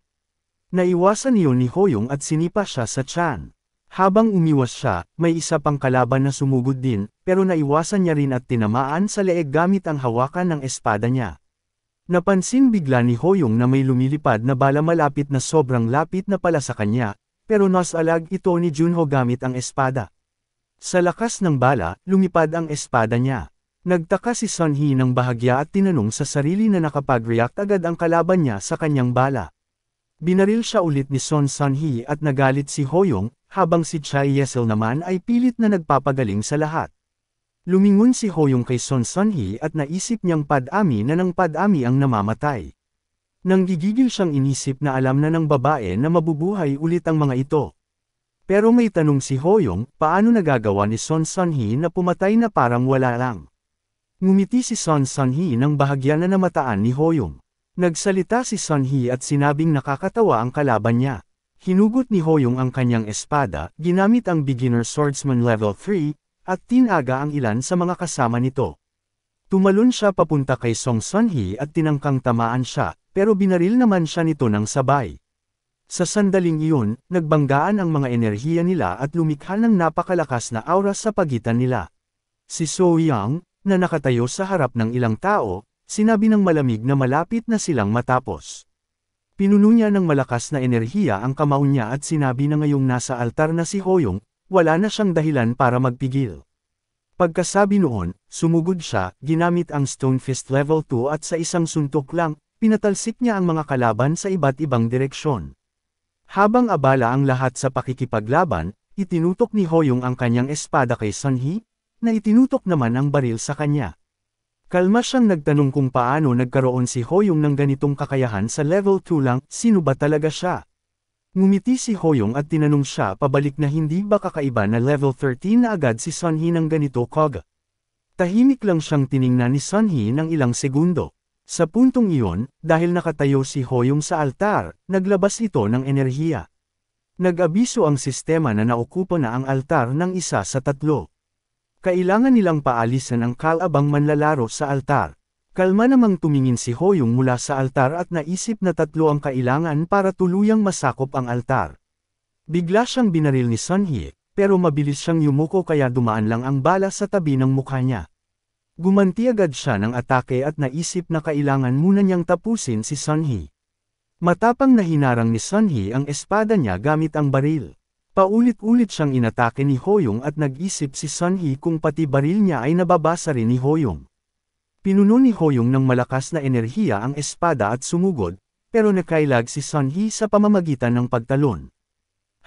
Naiwasan iyon ni Hoyong at sinipa siya sa tiyan. Habang umiwas siya, may isa pang kalaban na sumugod din, pero naiwasan niya rin at tinamaan sa leeg gamit ang hawakan ng espada niya. Napansin bigla ni Hoyong na may lumilipad na bala malapit na sobrang lapit na pala sa kanya, pero nasalag ito ni Junho gamit ang espada. Sa lakas ng bala, lumipad ang espada niya. Nagtaka si Sun-hee ng bahagya at tinanong sa sarili na nakapag-react agad ang kalaban niya sa kanyang bala. Binaril siya ulit ni Son Sun-hee at nagalit si Hoyong, habang si Cha Yesel naman ay pilit na nagpapagaling sa lahat. Lumingon si Hoyong kay Son Sun-hee at naisip niyang pad-ami na ng pad-ami ang namamatay. Nanggigigil siyang inisip na alam na ng babae na mabubuhay ulit ang mga ito. Pero may tanong si Hoyong, paano nagagawa ni Son Sun-hee na pumatay na parang wala lang? Ngumiti si Son Sun-hee nang bahagya na namataan ni Hoyong. Nagsalita si Sun-hee at sinabing nakakatawa ang kalaban niya. Hinugot ni Hoyong ang kanyang espada, ginamit ang beginner swordsman level 3, at tinaga ang ilan sa mga kasama nito. Tumalon siya papunta kay Song Sun-hee at tinangkang tamaan siya, pero binaril naman siya nito ng sabay. Sa sandaling iyon, nagbanggaan ang mga enerhiya nila at lumikha ng napakalakas na aura sa pagitan nila. Si So Young, na nakatayo sa harap ng ilang tao, sinabi ng malamig na malapit na silang matapos. Pinuno niya ng malakas na enerhiya ang kamao niya at sinabi na ngayong nasa altar na si Hoyong, wala na siyang dahilan para magpigil. Pagkasabi noon, sumugod siya, ginamit ang Stone Fist level 2 at sa isang suntok lang, pinatalsik niya ang mga kalaban sa iba't ibang direksyon. Habang abala ang lahat sa pakikipaglaban, itinutok ni Hoyong ang kanyang espada kay Sun-hee, na itinutok naman ang baril sa kanya. Kalma siyang nagtanong kung paano nagkaroon si Hoyong ng ganitong kakayahan sa level 2 lang, sino ba talaga siya? Ngumiti si Hoyong at tinanong siya pabalik na hindi ba kakaiba na level 13 na agad si Sun-hee ng ganito kag. Tahimik lang siyang tiningnan ni Sun-hee ng ilang segundo. Sa puntong iyon, dahil nakatayo si Hoyong sa altar, naglabas ito ng enerhiya. Nag-abiso ang sistema na naukupo na ang altar ng isa sa tatlo. Kailangan nilang paalisan ang kalabang manlalaro sa altar. Kalma namang tumingin si Hoyong mula sa altar at naisip na tatlo ang kailangan para tuluyang masakop ang altar. Bigla siyang binaril ni Sun-hee, pero mabilis siyang yumuko kaya dumaan lang ang bala sa tabi ng mukha niya. Gumanti agad siya ng atake at naisip na kailangan muna niyang tapusin si Sun-hee. Matapang na hinarang ni Sun-hee ang espada niya gamit ang baril. Paulit-ulit siyang inatake ni Hoyong at nag-isip si Sun-hee kung pati baril niya ay nababasa rin ni Hoyong. Pinuno ni Hoyong ng malakas na enerhiya ang espada at sumugod, pero nakailag si Sun-hee sa pamamagitan ng pagtalon.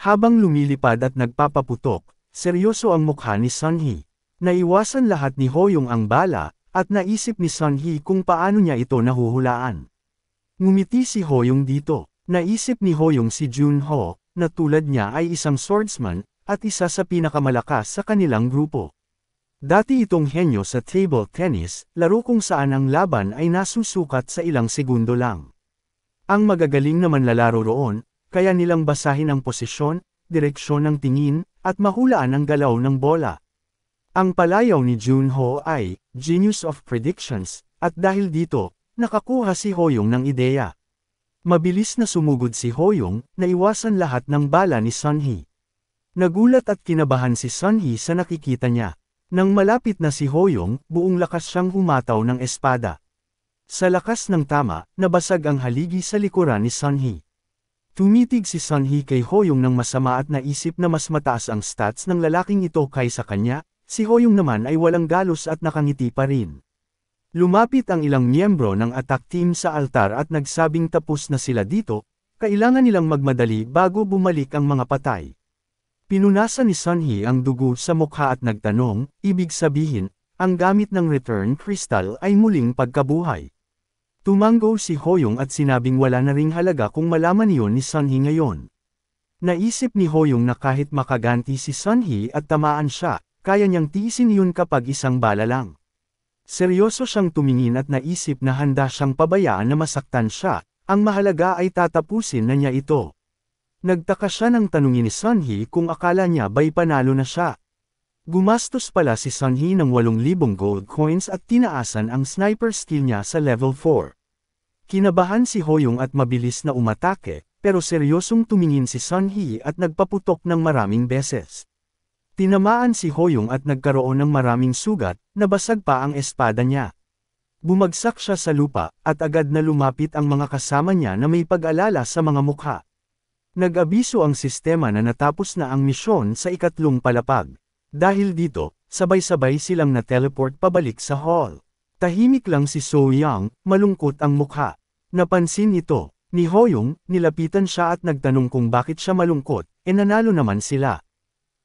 Habang lumilipad at nagpapaputok, seryoso ang mukha ni Sun-hee. Naiwasan lahat ni Hoyong ang bala, at naisip ni Sun-hee kung paano niya ito nahuhulaan. Ngumiti si Hoyong dito. Naisip ni Hoyong si Junho, na tulad niya ay isang swordsman, at isa sa pinakamalakas sa kanilang grupo. Dati itong henyo sa table tennis, laro kung saan ang laban ay nasusukat sa ilang segundo lang. Ang magagaling na manlalaro roon, kaya nilang basahin ang posisyon, direksyon ng tingin, at mahulaan ang galaw ng bola. Ang palayaw ni Junho ay, Genius of Predictions, at dahil dito, nakakuha si Hoyong ng ideya. Mabilis na sumugod si Hoyong, naiwasan lahat ng bala ni Sun-hee. Nagulat at kinabahan si Sun-hee sa nakikita niya. Nang malapit na si Hoyong, buong lakas siyang humataw ng espada. Sa lakas ng tama, nabasag ang haligi sa likuran ni Sun-hee. Tumitig si Sun-hee kay Hoyong ng masama at naisip na mas mataas ang stats ng lalaking ito kaysa kanya, si Hoyong naman ay walang galos at nakangiti pa rin. Lumapit ang ilang miyembro ng attack team sa altar at nagsabing tapos na sila dito, kailangan nilang magmadali bago bumalik ang mga patay. Pinunasan ni Sun-hee ang dugo sa mukha at nagtanong, ibig sabihin, ang gamit ng return crystal ay muling pagkabuhay. Tumango si Hoyong at sinabing wala na ring halaga kung malaman iyon ni Sunhee ngayon. Naisip ni Hoyong na kahit makaganti si Sunhee at tamaan siya, kaya niyang tiisin iyon kapag isang bala lang. Seryoso siyang tumingin at naisip na handa siyang pabayaan na masaktan siya, ang mahalaga ay tatapusin na niya ito. Nagtaka siya nang tanungin ni Sunhee kung akala niya ba'y panalo na siya. Gumastos pala si Sunhee ng 8,000 gold coins at tinaasan ang sniper skill niya sa level 4. Kinabahan si Hoyong at mabilis na umatake, pero seryosong tumingin si Sunhee at nagpaputok ng maraming beses. Tinamaan si Hoyong at nagkaroon ng maraming sugat, nabasag pa ang espada niya. Bumagsak siya sa lupa, at agad na lumapit ang mga kasama niya na may pag-alala sa mga mukha. Nag-abiso ang sistema na natapos na ang misyon sa ikatlong palapag. Dahil dito, sabay-sabay silang na-teleport pabalik sa hall. Tahimik lang si So Young, malungkot ang mukha. Napansin ito, ni Hoyong, nilapitan siya at nagtanong kung bakit siya malungkot, nanalo naman sila.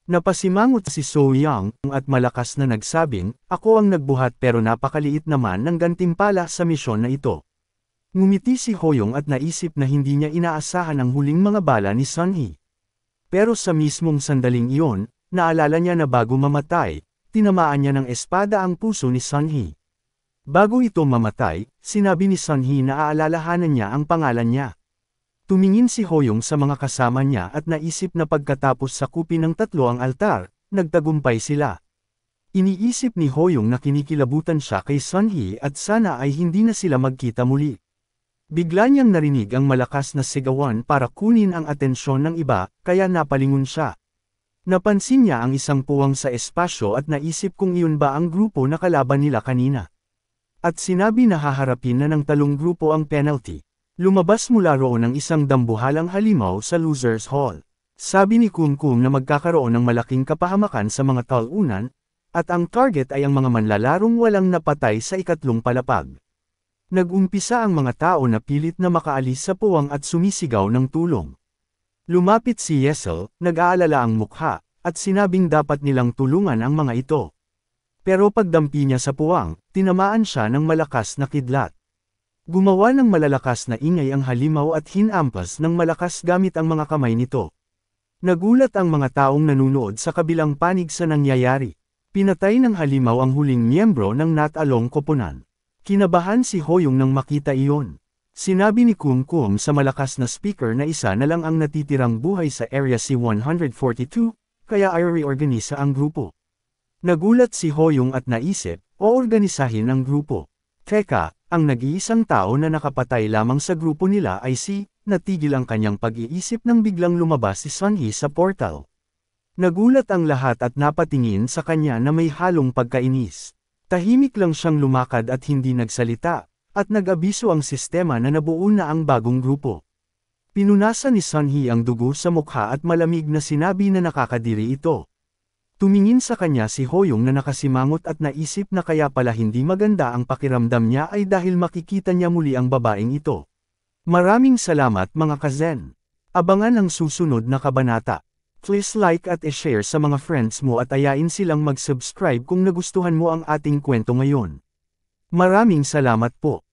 Napasimangot si So Young, at malakas na nagsabing, ako ang nagbuhat pero napakaliit naman ng gantimpala sa misyon na ito. Ngumiti si Hoyong at naisip na hindi niya inaasahan ang huling mga bala ni Sunhee. Pero sa mismong sandaling iyon, naalala niya na bago mamatay, tinamaan niya ng espada ang puso ni Sunhee. Bago ito mamatay, sinabi ni Sunhee na aalalahanan niya ang pangalan niya. Tumingin si Hoyong sa mga kasama niya at naisip na pagkatapos sakupin ng tatlo ang altar, nagtagumpay sila. Iniisip ni Hoyong na kinikilabutan siya kay Sunhee at sana ay hindi na sila magkita muli. Bigla niyang narinig ang malakas na sigawan para kunin ang atensyon ng iba, kaya napalingon siya. Napansin niya ang isang puwang sa espasyo at naisip kung iyon ba ang grupo na kalaban nila kanina. At sinabi na haharapin na ng talong grupo ang penalty. Lumabas mula roon ang isang dambuhalang halimaw sa Losers Hall. Sabi ni Kumkum na magkakaroon ng malaking kapahamakan sa mga talunan, at ang target ay ang mga manlalarong walang napatay sa ikatlong palapag. Nag-umpisa ang mga tao na pilit na makaalis sa puwang at sumisigaw ng tulong. Lumapit si Yesel, nag-aalala ang mukha, at sinabing dapat nilang tulungan ang mga ito. Pero pagdampi niya sa puwang, tinamaan siya ng malakas na kidlat. Gumawa ng malalakas na ingay ang halimaw at hinampas ng malakas gamit ang mga kamay nito. Nagulat ang mga taong nanunood sa kabilang panig sa nangyayari. Pinatay ng halimaw ang huling miyembro ng Not Along Koponan. Kinabahan si Hoyong nang makita iyon. Sinabi ni Kumkum sa malakas na speaker na isa na lang ang natitirang buhay sa Area C-142, kaya ay reorganisa ang grupo. Nagulat si Hoyong at naisip, oorganisahin ang grupo. Teka, ang nag-iisang tao na nakapatay lamang sa grupo nila ay natigil ang kanyang pag-iisip nang biglang lumabas si Sunhee sa portal. Nagulat ang lahat at napatingin sa kanya na may halong pagkainis. Tahimik lang siyang lumakad at hindi nagsalita. At nag-abiso ang sistema na nabuo na ang bagong grupo. Pinunasan ni Sunhee ang dugo sa mukha at malamig na sinabi na nakakadiri ito. Tumingin sa kanya si Hoyong na nakasimangot at naisip na kaya pala hindi maganda ang pakiramdam niya ay dahil makikita niya muli ang babaeng ito. Maraming salamat mga kazen. Abangan ang susunod na kabanata. Please like at i-share sa mga friends mo at ayain silang mag-subscribe kung nagustuhan mo ang ating kwento ngayon. Maraming salamat po.